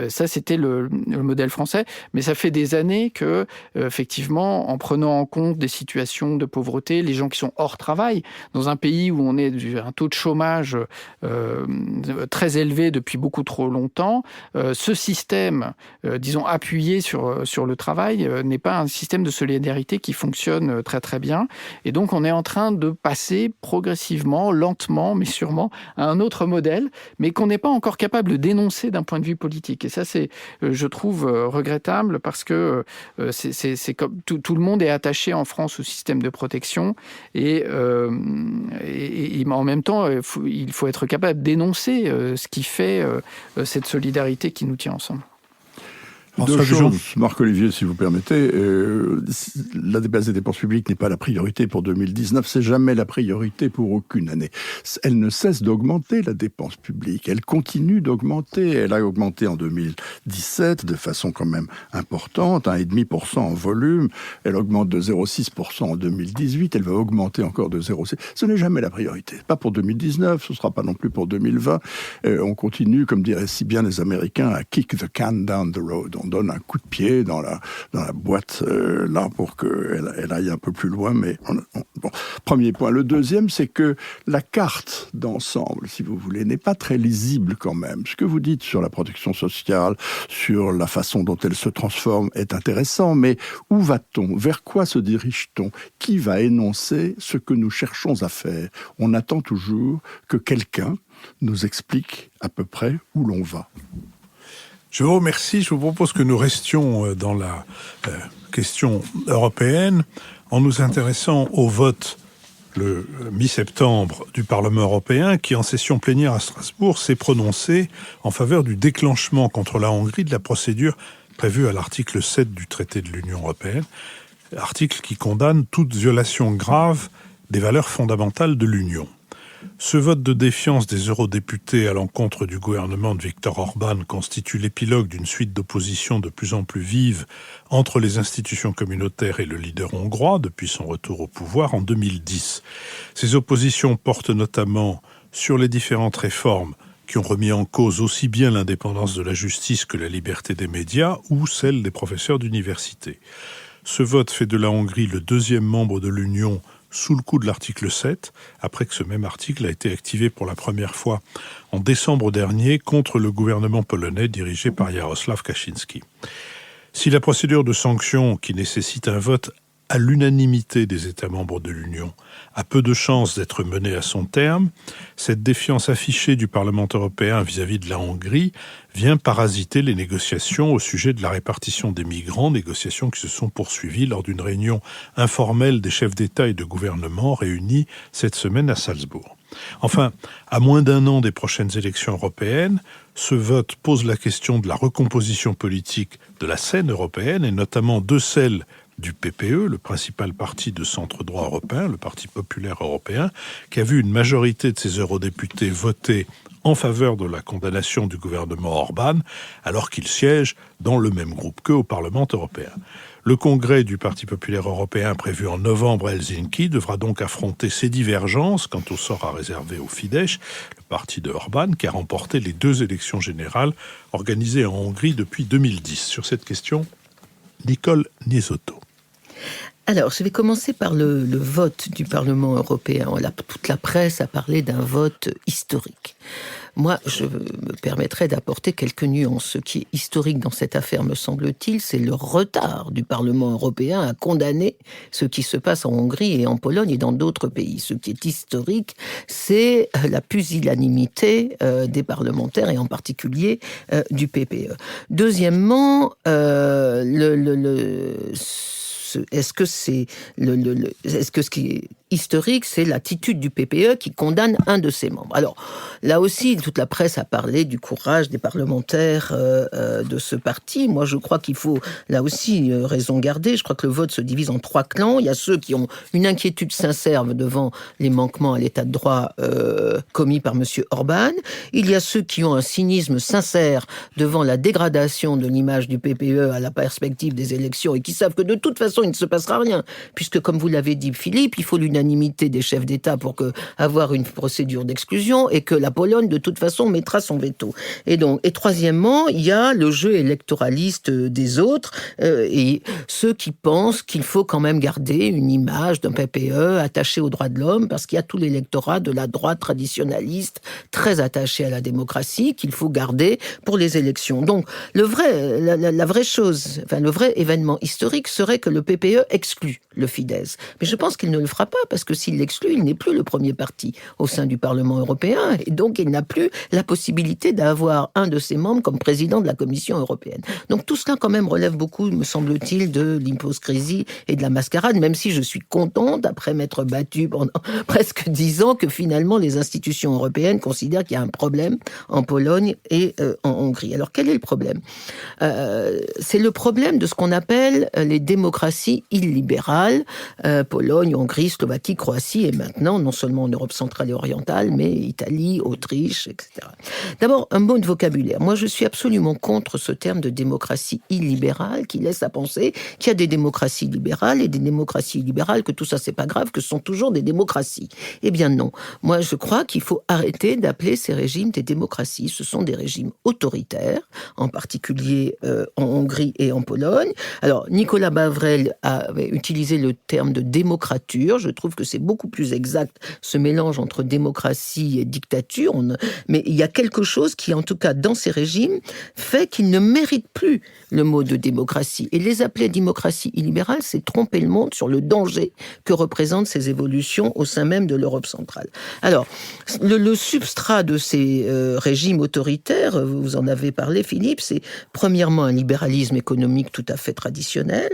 Ça, c'était le modèle français, mais ça fait des années que, effectivement, en prenant en compte des situations de pauvreté, les gens qui sont hors travail, dans un pays où on est un taux de chômage très élevé depuis beaucoup trop longtemps, ce système, disons, appuyé sur le travail, n'est pas un système de solidarité qui fonctionne très très bien. Et donc, on est en train de passer progressivement, lentement, mais sûrement, à un autre modèle, mais qu'on n'est pas encore capable de dénoncer d'un point de vue politique. Et ça, c'est, je trouve, regrettable, parce que c'est comme tout le monde est attaché en France au système de protection, et en même temps, il faut être capable de dénoncer ce qui fait cette solidarité qui nous tient ensemble. Deux choses, Marc-Olivier, si vous permettez. La baisse des dépenses publiques n'est pas la priorité pour 2019. C'est jamais la priorité pour aucune année. Elle ne cesse d'augmenter, la dépense publique. Elle continue d'augmenter. Elle a augmenté en 2017 de façon quand même importante, 1,5% en volume. Elle augmente de 0,6% en 2018. Elle va augmenter encore de 0,6%. Ce n'est jamais la priorité. Pas pour 2019, ce ne sera pas non plus pour 2020. On continue, comme diraient si bien les Américains, à kick the can down the road. On donne un coup de pied dans la boîte là pour qu'elle aille un peu plus loin. Mais bon, premier point. Le deuxième, c'est que la carte d'ensemble, si vous voulez, n'est pas très lisible quand même. Ce que vous dites sur la protection sociale, sur la façon dont elle se transforme est intéressant, mais où va-t-on? Vers quoi se dirige-t-on? Qui va énoncer ce que nous cherchons à faire? On attend toujours que quelqu'un nous explique à peu près où l'on va. Je vous remercie. Je vous propose que nous restions dans la question européenne en nous intéressant au vote le mi-septembre du Parlement européen qui, en session plénière à Strasbourg, s'est prononcé en faveur du déclenchement contre la Hongrie de la procédure prévue à l'article 7 du traité de l'Union européenne, article qui condamne toute violation grave des valeurs fondamentales de l'Union. Ce vote de défiance des eurodéputés à l'encontre du gouvernement de Viktor Orban constitue l'épilogue d'une suite d'oppositions de plus en plus vives entre les institutions communautaires et le leader hongrois depuis son retour au pouvoir en 2010. Ces oppositions portent notamment sur les différentes réformes qui ont remis en cause aussi bien l'indépendance de la justice que la liberté des médias ou celle des professeurs d'université. Ce vote fait de la Hongrie le deuxième membre de l'Union sous le coup de l'article 7, après que ce même article a été activé pour la première fois en décembre dernier contre le gouvernement polonais dirigé par Jarosław Kaczynski. Si la procédure de sanction, qui nécessite un vote à l'unanimité des États membres de l'Union, a peu de chances d'être menée à son terme, cette défiance affichée du Parlement européen vis-à-vis de la Hongrie vient parasiter les négociations au sujet de la répartition des migrants, négociations qui se sont poursuivies lors d'une réunion informelle des chefs d'État et de gouvernement réunis cette semaine à Salzbourg. Enfin, à moins d'un an des prochaines élections européennes, ce vote pose la question de la recomposition politique de la scène européenne et notamment de celle du PPE, le principal parti de centre-droit européen, le Parti populaire européen, qui a vu une majorité de ses eurodéputés voter en faveur de la condamnation du gouvernement Orban, alors qu'il siège dans le même groupe qu'eux au Parlement européen. Le congrès du Parti populaire européen prévu en novembre à Helsinki devra donc affronter ces divergences quant au sort à réserver au Fidesz, le parti de Orban, qui a remporté les 2 élections générales organisées en Hongrie depuis 2010. Sur cette question, Nicole Niesotto. Alors, je vais commencer par le vote du Parlement européen. Toute la presse a parlé d'un vote historique. Moi, je me permettrai d'apporter quelques nuances. Ce qui est historique dans cette affaire, me semble-t-il, c'est le retard du Parlement européen à condamner ce qui se passe en Hongrie et en Pologne et dans d'autres pays. Ce qui est historique, c'est la pusillanimité des parlementaires et en particulier du PPE. Deuxièmement, est-ce que ce qui est historique, c'est l'attitude du PPE qui condamne un de ses membres. Alors, là aussi, toute la presse a parlé du courage des parlementaires de ce parti. Moi, je crois qu'il faut, là aussi, raison garder. Je crois que le vote se divise en 3 clans. Il y a ceux qui ont une inquiétude sincère devant les manquements à l'état de droit commis par M. Orban. Il y a ceux qui ont un cynisme sincère devant la dégradation de l'image du PPE à la perspective des élections et qui savent que de toute façon, il ne se passera rien. Puisque, comme vous l'avez dit, Philippe, il faut l'unanimité des chefs d'État pour avoir une procédure d'exclusion et que la Pologne, de toute façon, mettra son veto. Et troisièmement, il y a le jeu électoraliste des autres et ceux qui pensent qu'il faut quand même garder une image d'un PPE attaché aux droits de l'homme parce qu'il y a tout l'électorat de la droite traditionnaliste très attaché à la démocratie qu'il faut garder pour les élections. Donc, la vraie chose, enfin, le vrai événement historique serait que le PPE exclut le Fidesz. Mais je pense qu'il ne le fera pas parce que s'il l'exclut, il n'est plus le premier parti au sein du Parlement européen, et donc il n'a plus la possibilité d'avoir un de ses membres comme président de la Commission européenne. Donc tout cela quand même relève beaucoup, me semble-t-il, de l'hypocrisie et de la mascarade, même si je suis contente, après m'être battue pendant presque 10 ans, que finalement les institutions européennes considèrent qu'il y a un problème en Pologne et en Hongrie. Alors quel est le problème ? C'est le problème de ce qu'on appelle les démocraties illibérales, Pologne, Hongrie, Slovaquie, Croatie, et maintenant non seulement en Europe centrale et orientale, mais Italie, Autriche, etc. D'abord, un mot de vocabulaire. Moi, je suis absolument contre ce terme de démocratie illibérale qui laisse à penser qu'il y a des démocraties libérales et des démocraties illibérales, que tout ça, c'est pas grave, que ce sont toujours des démocraties. Eh bien non. Moi, je crois qu'il faut arrêter d'appeler ces régimes des démocraties. Ce sont des régimes autoritaires, en particulier en Hongrie et en Pologne. Alors, Nicolas Bavrel avait utilisé le terme de démocrature. Je trouve que c'est beaucoup plus exact, ce mélange entre démocratie et dictature. Mais il y a quelque chose qui, en tout cas, dans ces régimes, fait qu'ils ne méritent plus le mot de démocratie. Et les appeler démocratie illibérale, c'est tromper le monde sur le danger que représentent ces évolutions au sein même de l'Europe centrale. Alors, le substrat de ces régimes autoritaires, vous en avez parlé, Philippe, c'est premièrement un libéralisme économique tout à fait traditionnel,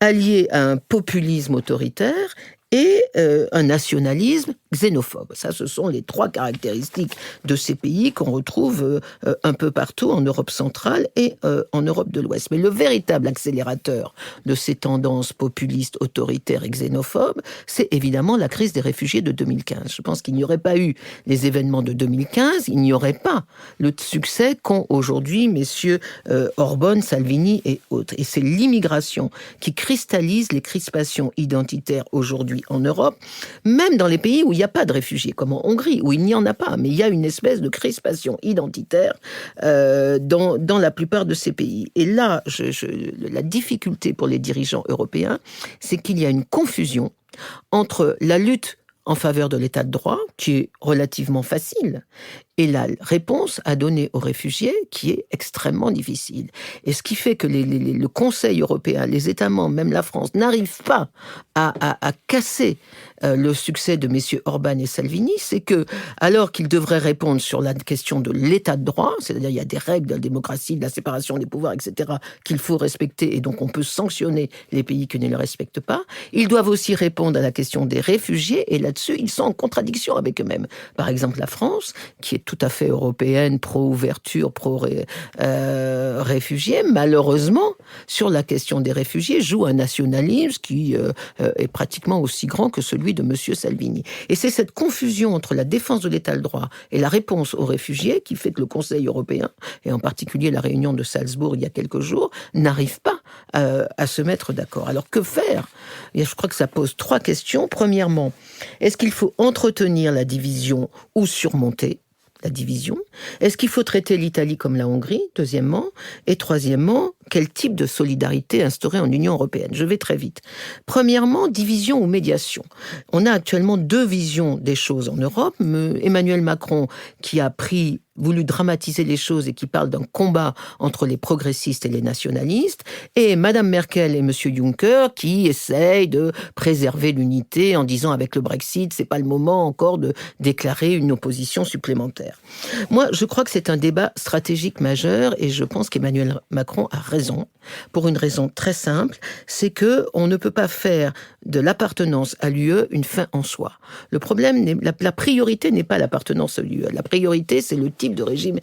allié à un populisme autoritaire et un nationalisme xénophobe. Ça, ce sont les trois caractéristiques de ces pays qu'on retrouve un peu partout en Europe centrale et en Europe de l'Ouest. Mais le véritable accélérateur de ces tendances populistes, autoritaires et xénophobes, c'est évidemment la crise des réfugiés de 2015. Je pense qu'il n'y aurait pas eu les événements de 2015, il n'y aurait pas le succès qu'ont aujourd'hui messieurs Orban, Salvini et autres. Et c'est l'immigration qui cristallise les crispations identitaires aujourd'hui en Europe, même dans les pays où il n'y a pas de réfugiés, comme en Hongrie, où il n'y en a pas, mais il y a une espèce de crispation identitaire dans la plupart de ces pays. Et là, la difficulté pour les dirigeants européens, c'est qu'il y a une confusion entre la lutte en faveur de l'état de droit, qui est relativement facile, et la réponse à donner aux réfugiés, qui est extrêmement difficile. Et ce qui fait que le Conseil européen, les États membres, même la France, n'arrivent pas à casser le succès de messieurs Orban et Salvini, c'est que, alors qu'ils devraient répondre sur la question de l'état de droit, c'est-à-dire il y a des règles de la démocratie, de la séparation des pouvoirs, etc., qu'il faut respecter, et donc on peut sanctionner les pays qui ne les respectent pas, ils doivent aussi répondre à la question des réfugiés, et là-dessus, ils sont en contradiction avec eux-mêmes. Par exemple, la France, qui est tout à fait européenne, pro-ouverture, pro-réfugiés, malheureusement, sur la question des réfugiés, joue un nationalisme qui est pratiquement aussi grand que celui de M. Salvini. Et c'est cette confusion entre la défense de l'état de droit et la réponse aux réfugiés qui fait que le Conseil européen, et en particulier la réunion de Salzbourg il y a quelques jours, n'arrive pas à se mettre d'accord. Alors que faire ? Et je crois que ça pose trois questions. Premièrement, est-ce qu'il faut entretenir la division ou surmonter la division ? Est-ce qu'il faut traiter l'Italie comme la Hongrie ? Deuxièmement. Et troisièmement, quel type de solidarité instaurer en Union européenne ? Je vais très vite. Premièrement, division ou médiation. On a actuellement deux visions des choses en Europe. Emmanuel Macron, qui a voulu dramatiser les choses et qui parle d'un combat entre les progressistes et les nationalistes, et Madame Merkel et Monsieur Juncker qui essayent de préserver l'unité en disant avec le Brexit, c'est pas le moment encore de déclarer une opposition supplémentaire. Moi, je crois que c'est un débat stratégique majeur et je pense qu'Emmanuel Macron a raison, pour une raison très simple, c'est que on ne peut pas faire de l'appartenance à l'UE une fin en soi. Le problème, la priorité n'est pas l'appartenance à l'UE. La priorité, c'est le type de régime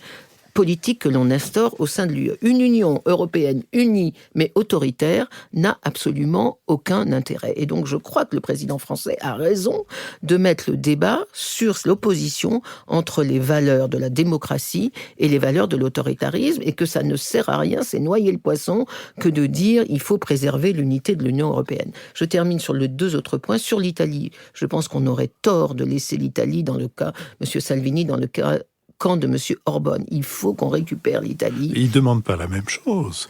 politique que l'on instaure au sein de l'UE. Une Union européenne unie mais autoritaire n'a absolument aucun intérêt. Et donc je crois que le président français a raison de mettre le débat sur l'opposition entre les valeurs de la démocratie et les valeurs de l'autoritarisme et que ça ne sert à rien, c'est noyer le poisson que de dire il faut préserver l'unité de l'Union européenne. Je termine sur les deux autres points. Sur l'Italie, je pense qu'on aurait tort de laisser l'Italie dans le cas, M. Salvini, dans le cas camp de M. Orban. Il faut qu'on récupère l'Italie. Il ne demande pas la même chose.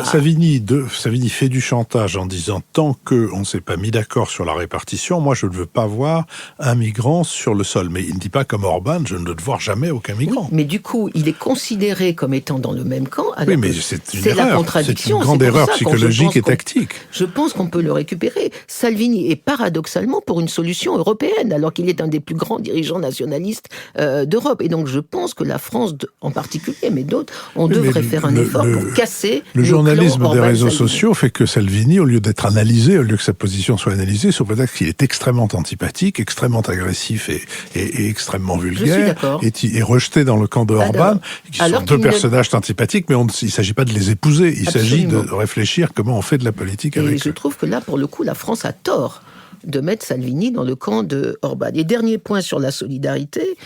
Savini fait du chantage en disant tant qu'on ne s'est pas mis d'accord sur la répartition, moi je ne veux pas voir un migrant sur le sol. Mais il ne dit pas comme Orban, je ne veux voir jamais aucun migrant. Oui, mais du coup, il est considéré comme étant dans le même camp. Alors oui, mais c'est une la erreur. contradiction. C'est une grande erreur psychologique et tactique. Je pense qu'on peut le récupérer. Salvini est paradoxalement pour une solution européenne, alors qu'il est un des plus grands dirigeants nationalistes d'Europe. Et donc je pense que la France, en particulier, mais d'autres, on devrait faire un effort pour casser le journalisme clan des réseaux Orban-Salvini. sociaux fait que Salvini, au lieu d'être analysé, au lieu que sa position soit analysée, sous prétexte qu'il est extrêmement antipathique, extrêmement agressif et extrêmement vulgaire, est rejeté dans le camp de Orban, qui sont deux personnages antipathiques, mais il ne s'agit pas de les épouser, il s'agit de réfléchir comment on fait de la politique avec eux. Et je trouve que là, pour le coup, la France a tort de mettre Salvini dans le camp de Orban. Et dernier point sur la solidarité,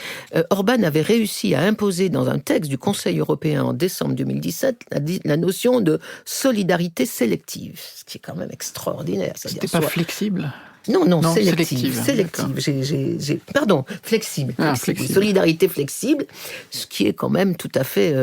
Orban avait réussi à imposer dans un texte du Conseil européen en décembre 2017 la notion de solidarité sélective, ce qui est quand même extraordinaire. C'était pas flexible ? Non, sélective. Pardon, flexible. Solidarité flexible, ce qui est quand même tout à fait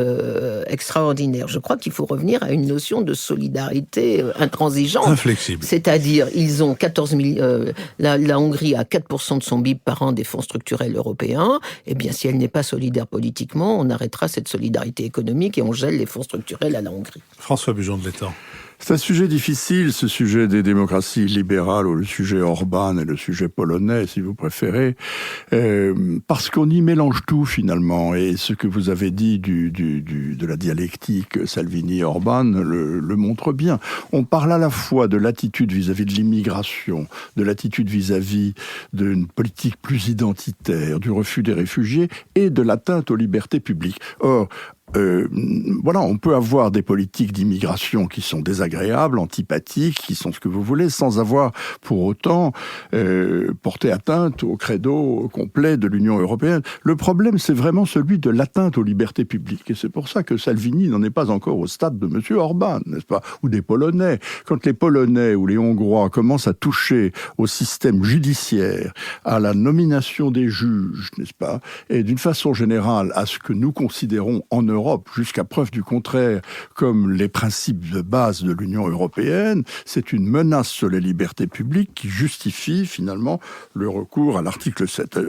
extraordinaire. Je crois qu'il faut revenir à une notion de solidarité intransigeante. Inflexible. C'est-à-dire, ils ont 14 000... la Hongrie a 4% de son PIB par an des fonds structurels européens. Eh bien, si elle n'est pas solidaire politiquement, on arrêtera cette solidarité économique et on gèle les fonds structurels à la Hongrie. François Bujon de l'Étang. C'est un sujet difficile, ce sujet des démocraties libérales, ou le sujet Orban et le sujet polonais, si vous préférez, parce qu'on y mélange tout finalement. Et ce que vous avez dit de la dialectique Salvini-Orban le montre bien. On parle à la fois de l'attitude vis-à-vis de l'immigration, de l'attitude vis-à-vis d'une politique plus identitaire, du refus des réfugiés et de l'atteinte aux libertés publiques. Or, on peut avoir des politiques d'immigration qui sont désagréables, antipathiques, qui sont ce que vous voulez, sans avoir pour autant porté atteinte au credo complet de l'Union européenne. Le problème, c'est vraiment celui de l'atteinte aux libertés publiques. Et c'est pour ça que Salvini n'en est pas encore au stade de M. Orban, n'est-ce pas ? Ou des Polonais. Quand les Polonais ou les Hongrois commencent à toucher au système judiciaire, à la nomination des juges, n'est-ce pas ? Et d'une façon générale, à ce que nous considérons en Europe, jusqu'à preuve du contraire, comme les principes de base de l'Union européenne, c'est une menace sur les libertés publiques qui justifie finalement le recours à l'article 7.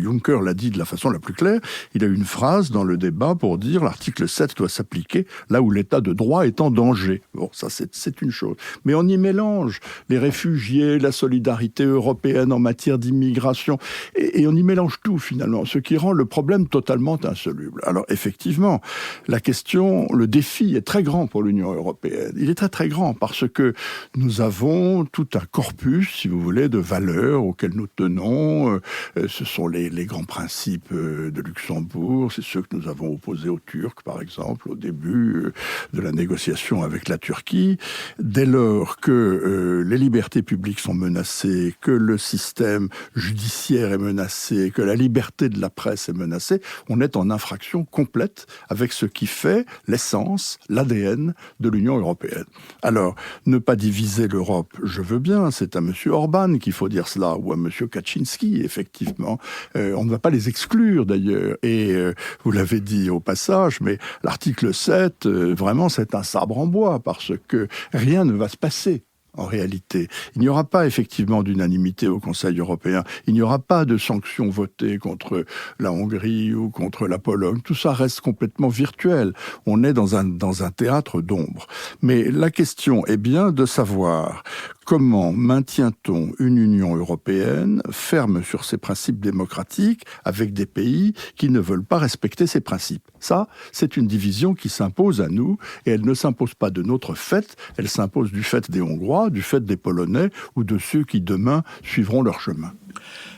Juncker l'a dit de la façon la plus claire, il a eu une phrase dans le débat pour dire l'article 7 doit s'appliquer là où l'état de droit est en danger. Bon, ça c'est une chose. Mais on y mélange les réfugiés, la solidarité européenne en matière d'immigration, et on y mélange tout finalement, ce qui rend le problème totalement insoluble. Alors effectivement, la question, le défi est très grand pour l'Union européenne. Il est très très grand parce que nous avons tout un corpus, si vous voulez, de valeurs auxquelles nous tenons. Ce sont les grands principes de Luxembourg, c'est ceux que nous avons opposés aux Turcs, par exemple, au début de la négociation avec la Turquie. Dès lors que les libertés publiques sont menacées, que le système judiciaire est menacé, que la liberté de la presse est menacée, on est en infraction complète avec ce qui fait l'essence, l'ADN de l'Union européenne. Alors, ne pas diviser l'Europe, je veux bien, c'est à M. Orban qu'il faut dire cela, ou à M. Kaczynski, effectivement. On ne va pas les exclure, d'ailleurs. Et vous l'avez dit au passage, mais l'article 7, vraiment, c'est un sabre en bois, parce que rien ne va se passer. En réalité, il n'y aura pas effectivement d'unanimité au Conseil européen. Il n'y aura pas de sanctions votées contre la Hongrie ou contre la Pologne. Tout ça reste complètement virtuel. On est dans un théâtre d'ombre. Mais la question est bien de savoir comment maintient-on une Union européenne ferme sur ses principes démocratiques avec des pays qui ne veulent pas respecter ces principes. Ça, c'est une division qui s'impose à nous, et elle ne s'impose pas de notre fait, elle s'impose du fait des Hongrois, du fait des Polonais ou de ceux qui demain suivront leur chemin.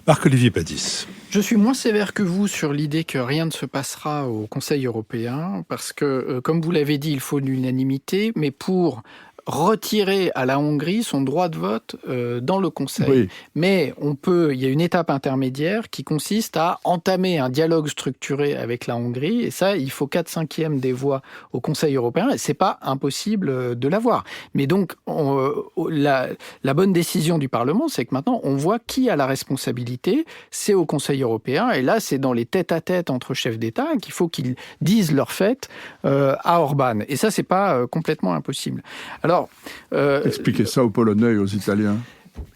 Marc-Olivier Badis. Je suis moins sévère que vous sur l'idée que rien ne se passera au Conseil européen, parce que, comme vous l'avez dit, il faut l'unanimité, mais pour retirer à la Hongrie son droit de vote dans le Conseil. Oui. Mais il y a une étape intermédiaire qui consiste à entamer un dialogue structuré avec la Hongrie, et ça, il faut 4/5 des voix au Conseil européen, et c'est pas impossible de l'avoir. Mais donc, la bonne décision du Parlement, c'est que maintenant, on voit qui a la responsabilité, c'est au Conseil européen, et là, c'est dans les tête-à-tête entre chefs d'État qu'il faut qu'ils disent leur fait à Orban. Et ça, c'est pas complètement impossible. Alors, Expliquez ça aux Polonais et aux Italiens.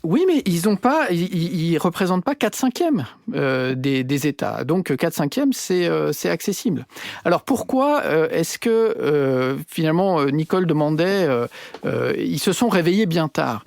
Oui, mais ils représentent pas 4/5 des États. Donc 4/5, c'est accessible. Alors pourquoi est-ce que finalement Nicole demandait, ils se sont réveillés bien tard.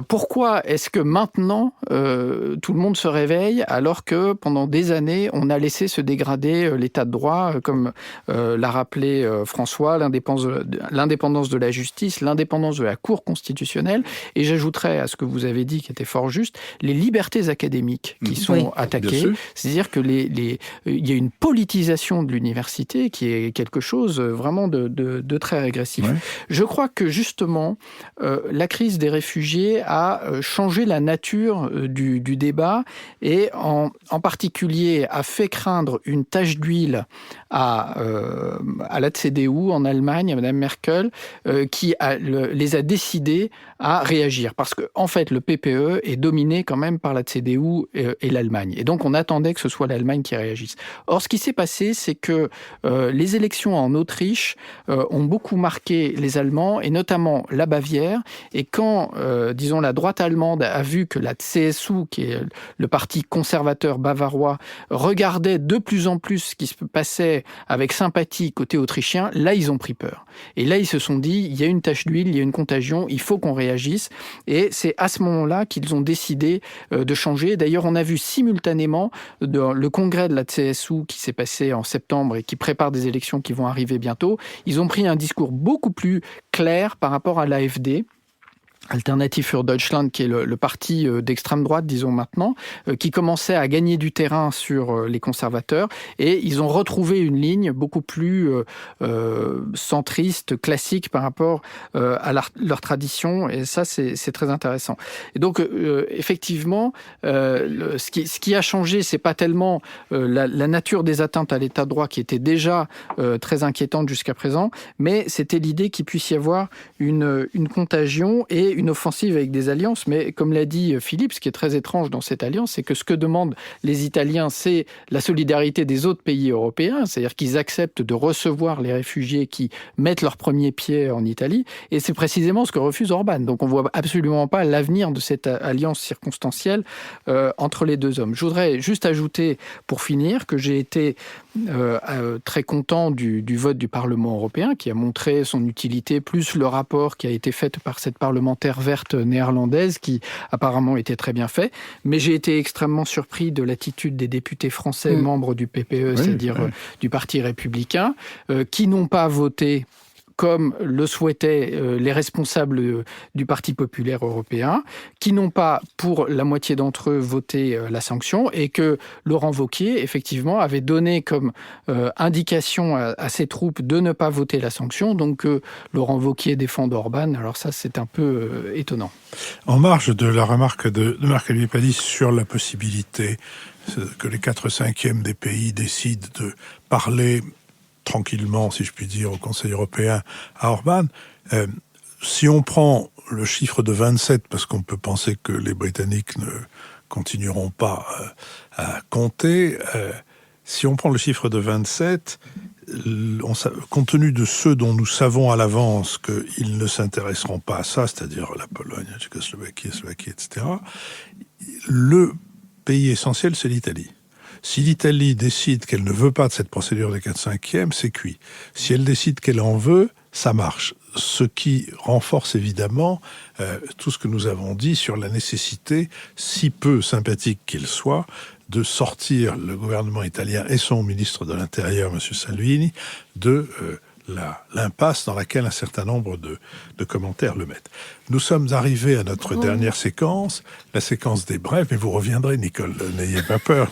Pourquoi est-ce que maintenant tout le monde se réveille alors que pendant des années on a laissé se dégrader l'état de droit, comme l'a rappelé François, l'indépendance de la justice, l'indépendance de la Cour constitutionnelle, et j'ajouterais à ce que vous avez dit qui était fort juste, les libertés académiques qui sont attaquées. C'est-à-dire que il y a une politisation de l'université qui est quelque chose vraiment de très régressif. Ouais. Je crois que justement, la crise des réfugiés a changé la nature du débat et en particulier a fait craindre une tache d'huile à la CDU en Allemagne, à Mme Merkel, qui les a décidés à réagir. Parce que, en fait, le PPE est dominé quand même par la CDU et l'Allemagne. Et donc, on attendait que ce soit l'Allemagne qui réagisse. Or, ce qui s'est passé, c'est que les élections en Autriche ont beaucoup marqué les Allemands, et notamment la Bavière. Et quand, disons, la droite allemande a vu que la CSU, qui est le parti conservateur bavarois, regardait de plus en plus ce qui se passait avec sympathie côté autrichien, là, ils ont pris peur. Et là, ils se sont dit, il y a une tache d'huile, il y a une contagion, il faut qu'on réagisse. Et c'est à ce moment-là qu'ils ont décidé de changer. D'ailleurs, on a vu simultanément le congrès de la CSU qui s'est passé en septembre et qui prépare des élections qui vont arriver bientôt. Ils ont pris un discours beaucoup plus clair par rapport à l'AfD. Alternative für Deutschland, qui est le parti d'extrême droite, disons maintenant, qui commençait à gagner du terrain sur les conservateurs, et ils ont retrouvé une ligne beaucoup plus centriste, classique par rapport à leur tradition, et ça c'est très intéressant. Et donc effectivement, ce qui a changé, c'est pas tellement la nature des atteintes à l'état de droit qui était déjà très inquiétante jusqu'à présent, mais c'était l'idée qu'il puisse y avoir une contagion et une offensive avec des alliances. Mais comme l'a dit Philippe, ce qui est très étrange dans cette alliance, c'est que ce que demandent les Italiens, c'est la solidarité des autres pays européens, c'est-à-dire qu'ils acceptent de recevoir les réfugiés qui mettent leur premier pied en Italie, et c'est précisément ce que refuse Orban. Donc on ne voit absolument pas l'avenir de cette alliance circonstancielle entre les deux hommes. Je voudrais juste ajouter, pour finir, que j'ai été très content du vote du Parlement européen, qui a montré son utilité, plus le rapport qui a été fait par cette parlementaire verte néerlandaise, qui apparemment était très bien fait. Mais j'ai été extrêmement surpris de l'attitude des députés français membres du PPE, c'est-à-dire du Parti républicain, qui n'ont pas voté comme le souhaitaient les responsables du Parti populaire européen, qui n'ont pas, pour la moitié d'entre eux, voté la sanction, et que Laurent Wauquiez, effectivement, avait donné comme indication à ses troupes de ne pas voter la sanction, donc Laurent Wauquiez défend Orban. Alors ça, c'est un peu étonnant. En marge de la remarque de Marc-Olivier Padis sur la possibilité que les 4/5 des pays décident de parler tranquillement, si je puis dire, au Conseil européen à Orban. Si on prend le chiffre de 27, parce qu'on peut penser que les Britanniques ne continueront pas à compter, si on prend le chiffre de 27, compte tenu de ceux dont nous savons à l'avance qu'ils ne s'intéresseront pas à ça, c'est-à-dire la Pologne, la Tchécoslovaquie, Slovaquie, etc., le pays essentiel, c'est l'Italie. Si l'Italie décide qu'elle ne veut pas de cette procédure des 4/5, c'est cuit. Si elle décide qu'elle en veut, ça marche. Ce qui renforce évidemment tout ce que nous avons dit sur la nécessité, si peu sympathique qu'il soit, de sortir le gouvernement italien et son ministre de l'Intérieur, M. Salvini, de l'impasse dans laquelle un certain nombre de commentaires le mettent. Nous sommes arrivés à notre dernière séquence, la séquence des brèves, mais vous reviendrez, Nicole, n'ayez pas peur.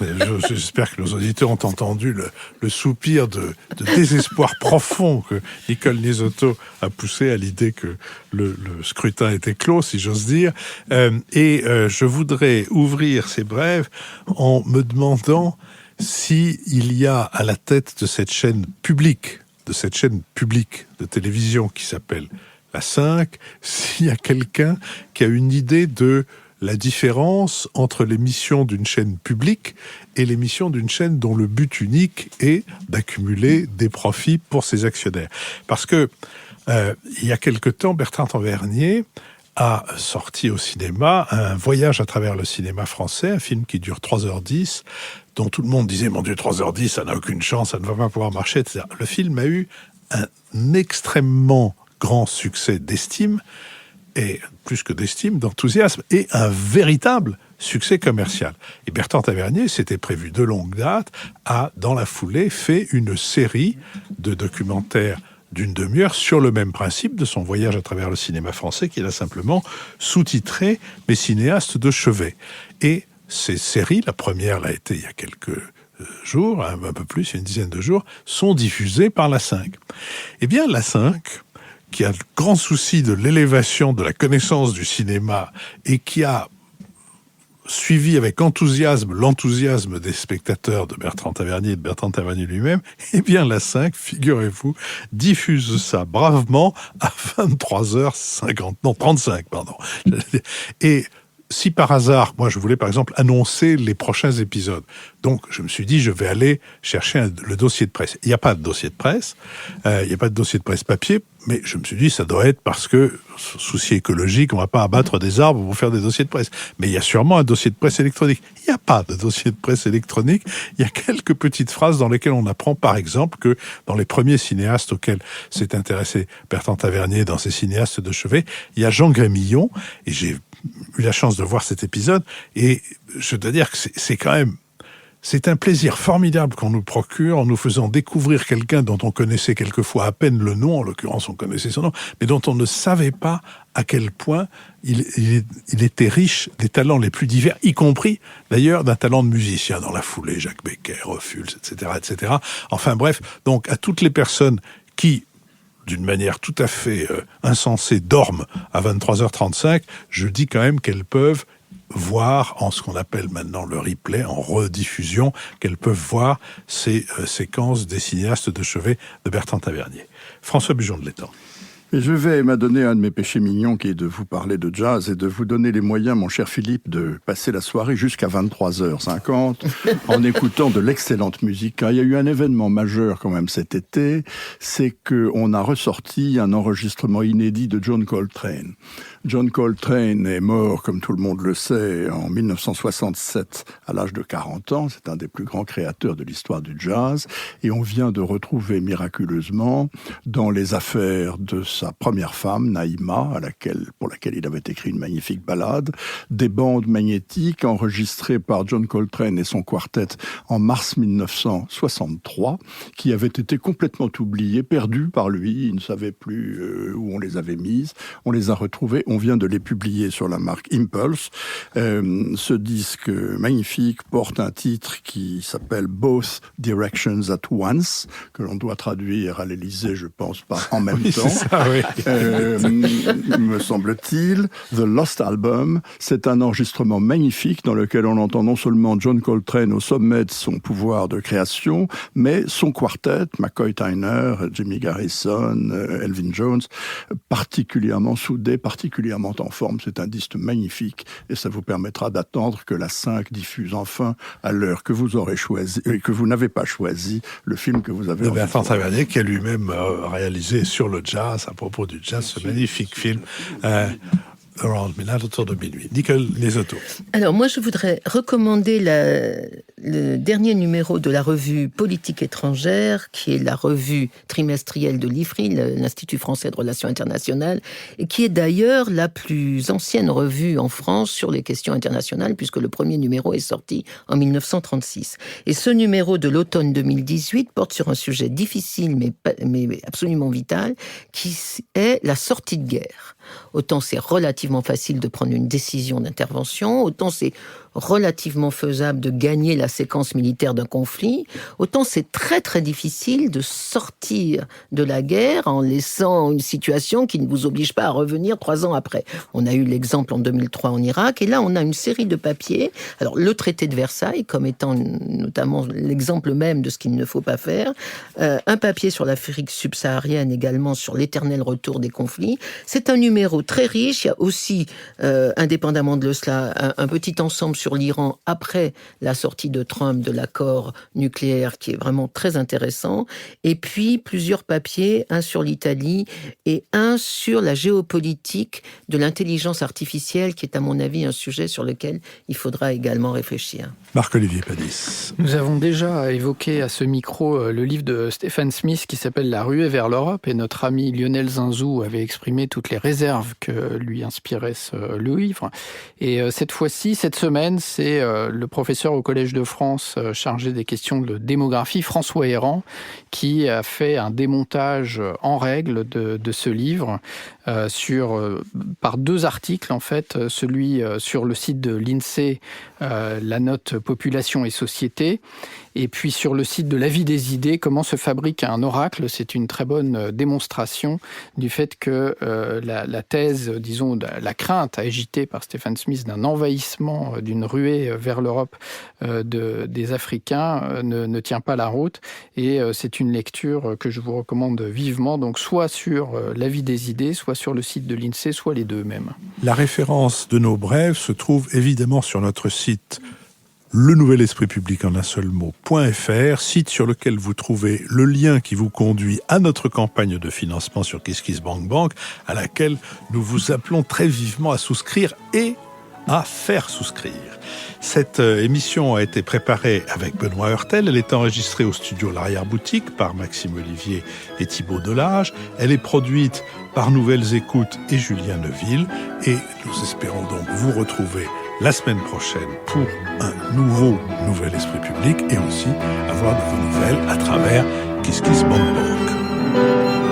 J'espère que nos auditeurs ont entendu le soupir de désespoir profond que Nicole Nisotto a poussé à l'idée que le scrutin était clos, si j'ose dire. Je voudrais ouvrir ces brèves en me demandant s'il y a à la tête de cette chaîne publique de télévision qui s'appelle la 5, s'il y a quelqu'un qui a une idée de la différence entre l'émission d'une chaîne publique et l'émission d'une chaîne dont le but unique est d'accumuler des profits pour ses actionnaires. Parce que il y a quelque temps, Bertrand Tavernier a sorti au cinéma un voyage à travers le cinéma français, un film qui dure 3h10, dont tout le monde disait « Mon Dieu, 3h10, ça n'a aucune chance, ça ne va pas pouvoir marcher, etc. » Le film a eu un extrêmement grand succès d'estime, et plus que d'estime, d'enthousiasme, et un véritable succès commercial. Et Bertrand Tavernier, c'était prévu de longue date, a, dans la foulée, fait une série de documentaires d'une demi-heure sur le même principe de son voyage à travers le cinéma français qu'il a simplement sous-titré « Mes cinéastes de chevet ». Et ces séries, la première l'a été il y a quelques jours, un peu plus, il y a une dizaine de jours, sont diffusées par la 5. Eh bien, la 5, qui a le grand souci de l'élévation de la connaissance du cinéma et qui a suivi avec enthousiasme l'enthousiasme des spectateurs de Bertrand Tavernier et de Bertrand Tavernier lui-même, eh bien la 5, figurez-vous, diffuse ça bravement à 23h50, non 35, pardon. Et si par hasard, moi je voulais par exemple annoncer les prochains épisodes, donc je me suis dit je vais aller chercher le dossier de presse. Il n'y a pas de dossier de presse, il n'y a pas de dossier de presse papier, mais je me suis dit ça doit être parce que, souci écologique, on ne va pas abattre des arbres pour faire des dossiers de presse. Mais il y a sûrement un dossier de presse électronique. Il n'y a pas de dossier de presse électronique, il y a quelques petites phrases dans lesquelles on apprend par exemple que dans les premiers cinéastes auxquels s'est intéressé Bertrand Tavernier dans ses cinéastes de chevet, il y a Jean Grémillon, et j'ai eu la chance de voir cet épisode, et je dois dire que c'est quand même... C'est un plaisir formidable qu'on nous procure en nous faisant découvrir quelqu'un dont on connaissait quelquefois à peine le nom, en l'occurrence on connaissait son nom, mais dont on ne savait pas à quel point il était riche des talents les plus divers, y compris d'ailleurs d'un talent de musicien dans la foulée, Jacques Becker, Ophuls, etc., etc. Enfin bref, donc à toutes les personnes qui, d'une manière tout à fait insensée, dorment à 23h35, je dis quand même qu'elles peuvent voir en ce qu'on appelle maintenant le replay, en rediffusion, qu'elles peuvent voir ces séquences des cinéastes de chevet de Bertrand Tavernier. François Bujon de l'Étang. Et je vais m'adonner à un de mes péchés mignons qui est de vous parler de jazz et de vous donner les moyens, mon cher Philippe, de passer la soirée jusqu'à 23h50 en écoutant de l'excellente musique. Car il y a eu un événement majeur quand même cet été, c'est qu'on a ressorti un enregistrement inédit de John Coltrane. John Coltrane est mort, comme tout le monde le sait, en 1967, à l'âge de 40 ans. C'est un des plus grands créateurs de l'histoire du jazz. Et on vient de retrouver miraculeusement, dans les affaires de sa première femme, Naïma, pour laquelle il avait écrit une magnifique ballade, des bandes magnétiques enregistrées par John Coltrane et son quartet en mars 1963, qui avaient été complètement oubliées, perdues par lui. Il ne savait plus où on les avait mises. On les a retrouvées. On vient de les publier sur la marque Impulse. Ce disque magnifique porte un titre qui s'appelle Both Directions at Once, que l'on doit traduire à l'Élysée, je pense, pas en même temps. C'est ça, oui. Me semble-t-il. The Lost Album, c'est un enregistrement magnifique dans lequel on entend non seulement John Coltrane au sommet de son pouvoir de création, mais son quartet, McCoy Tyner, Jimmy Garrison, Elvin Jones, particulièrement soudé, particulièrement en forme. C'est un disque magnifique et ça vous permettra d'attendre que la 5 diffuse enfin à l'heure que vous aurez choisi, que vous n'avez pas choisi, le film que vous avez de Bertrand Tavernier, qui a lui-même réalisé sur le jazz, à propos du jazz, ce magnifique film Around Midnight, autour de minuit. Nicole Nisotto. Alors moi, je voudrais recommander le dernier numéro de la revue Politique étrangère, qui est la revue trimestrielle de l'IFRI, l'Institut français de relations internationales, et qui est d'ailleurs la plus ancienne revue en France sur les questions internationales, puisque le premier numéro est sorti en 1936. Et ce numéro de l'automne 2018 porte sur un sujet difficile, mais absolument vital, qui est la sortie de guerre. Autant c'est relativement facile de prendre une décision d'intervention, autant c'est relativement faisable de gagner la séquence militaire d'un conflit, autant c'est très très difficile de sortir de la guerre en laissant une situation qui ne vous oblige pas à revenir 3 ans après. On a eu l'exemple en 2003 en Irak, et là on a une série de papiers. Alors le traité de Versailles comme étant notamment l'exemple même de ce qu'il ne faut pas faire, un papier sur l'Afrique subsaharienne également, sur l'éternel retour des conflits. C'est un numéro très riche. Il y a aussi, indépendamment de cela, un petit ensemble sur l'Iran après la sortie de Trump de l'accord nucléaire qui est vraiment très intéressant. Et puis plusieurs papiers, un sur l'Italie et un sur la géopolitique de l'intelligence artificielle, qui est à mon avis un sujet sur lequel il faudra également réfléchir. Marc-Olivier Padis. Nous avons déjà évoqué à ce micro le livre de Stephen Smith qui s'appelle « La ruée vers l'Europe » et notre ami Lionel Zinzou avait exprimé toutes les réserves que lui inspirait le livre. Et cette fois-ci, cette semaine, c'est le professeur au Collège de France chargé des questions de démographie, François Héran, qui a fait un démontage en règle de ce livre par 2 articles, en fait. Celui sur le site de l'INSEE, la note population et société, et puis sur le site de l'Avis des idées, comment se fabrique un oracle. C'est une très bonne démonstration du fait que la thèse, disons, la crainte agitée par Stephen Smith d'un envahissement, d'une ruée vers l'Europe des Africains ne tient pas la route. Et c'est une lecture que je vous recommande vivement, donc soit sur l'Avis des idées, soit sur le site de l'INSEE, soit les deux même. La référence de nos brèves se trouve évidemment sur notre site le nouvel esprit public en un seul mot.fr, site sur lequel vous trouvez le lien qui vous conduit à notre campagne de financement sur KissKissBankBank, à laquelle nous vous appelons très vivement à souscrire et à faire souscrire. Cette émission a été préparée avec Benoît Hurtel. Elle est enregistrée au studio L'Arrière-Boutique par Maxime Olivier et Thibaut Delage. Elle est produite par Nouvelles Écoutes et Julien Neuville. Et nous espérons donc vous retrouver la semaine prochaine pour un nouvel esprit public et aussi avoir de vos nouvelles à travers KissKissBankBank.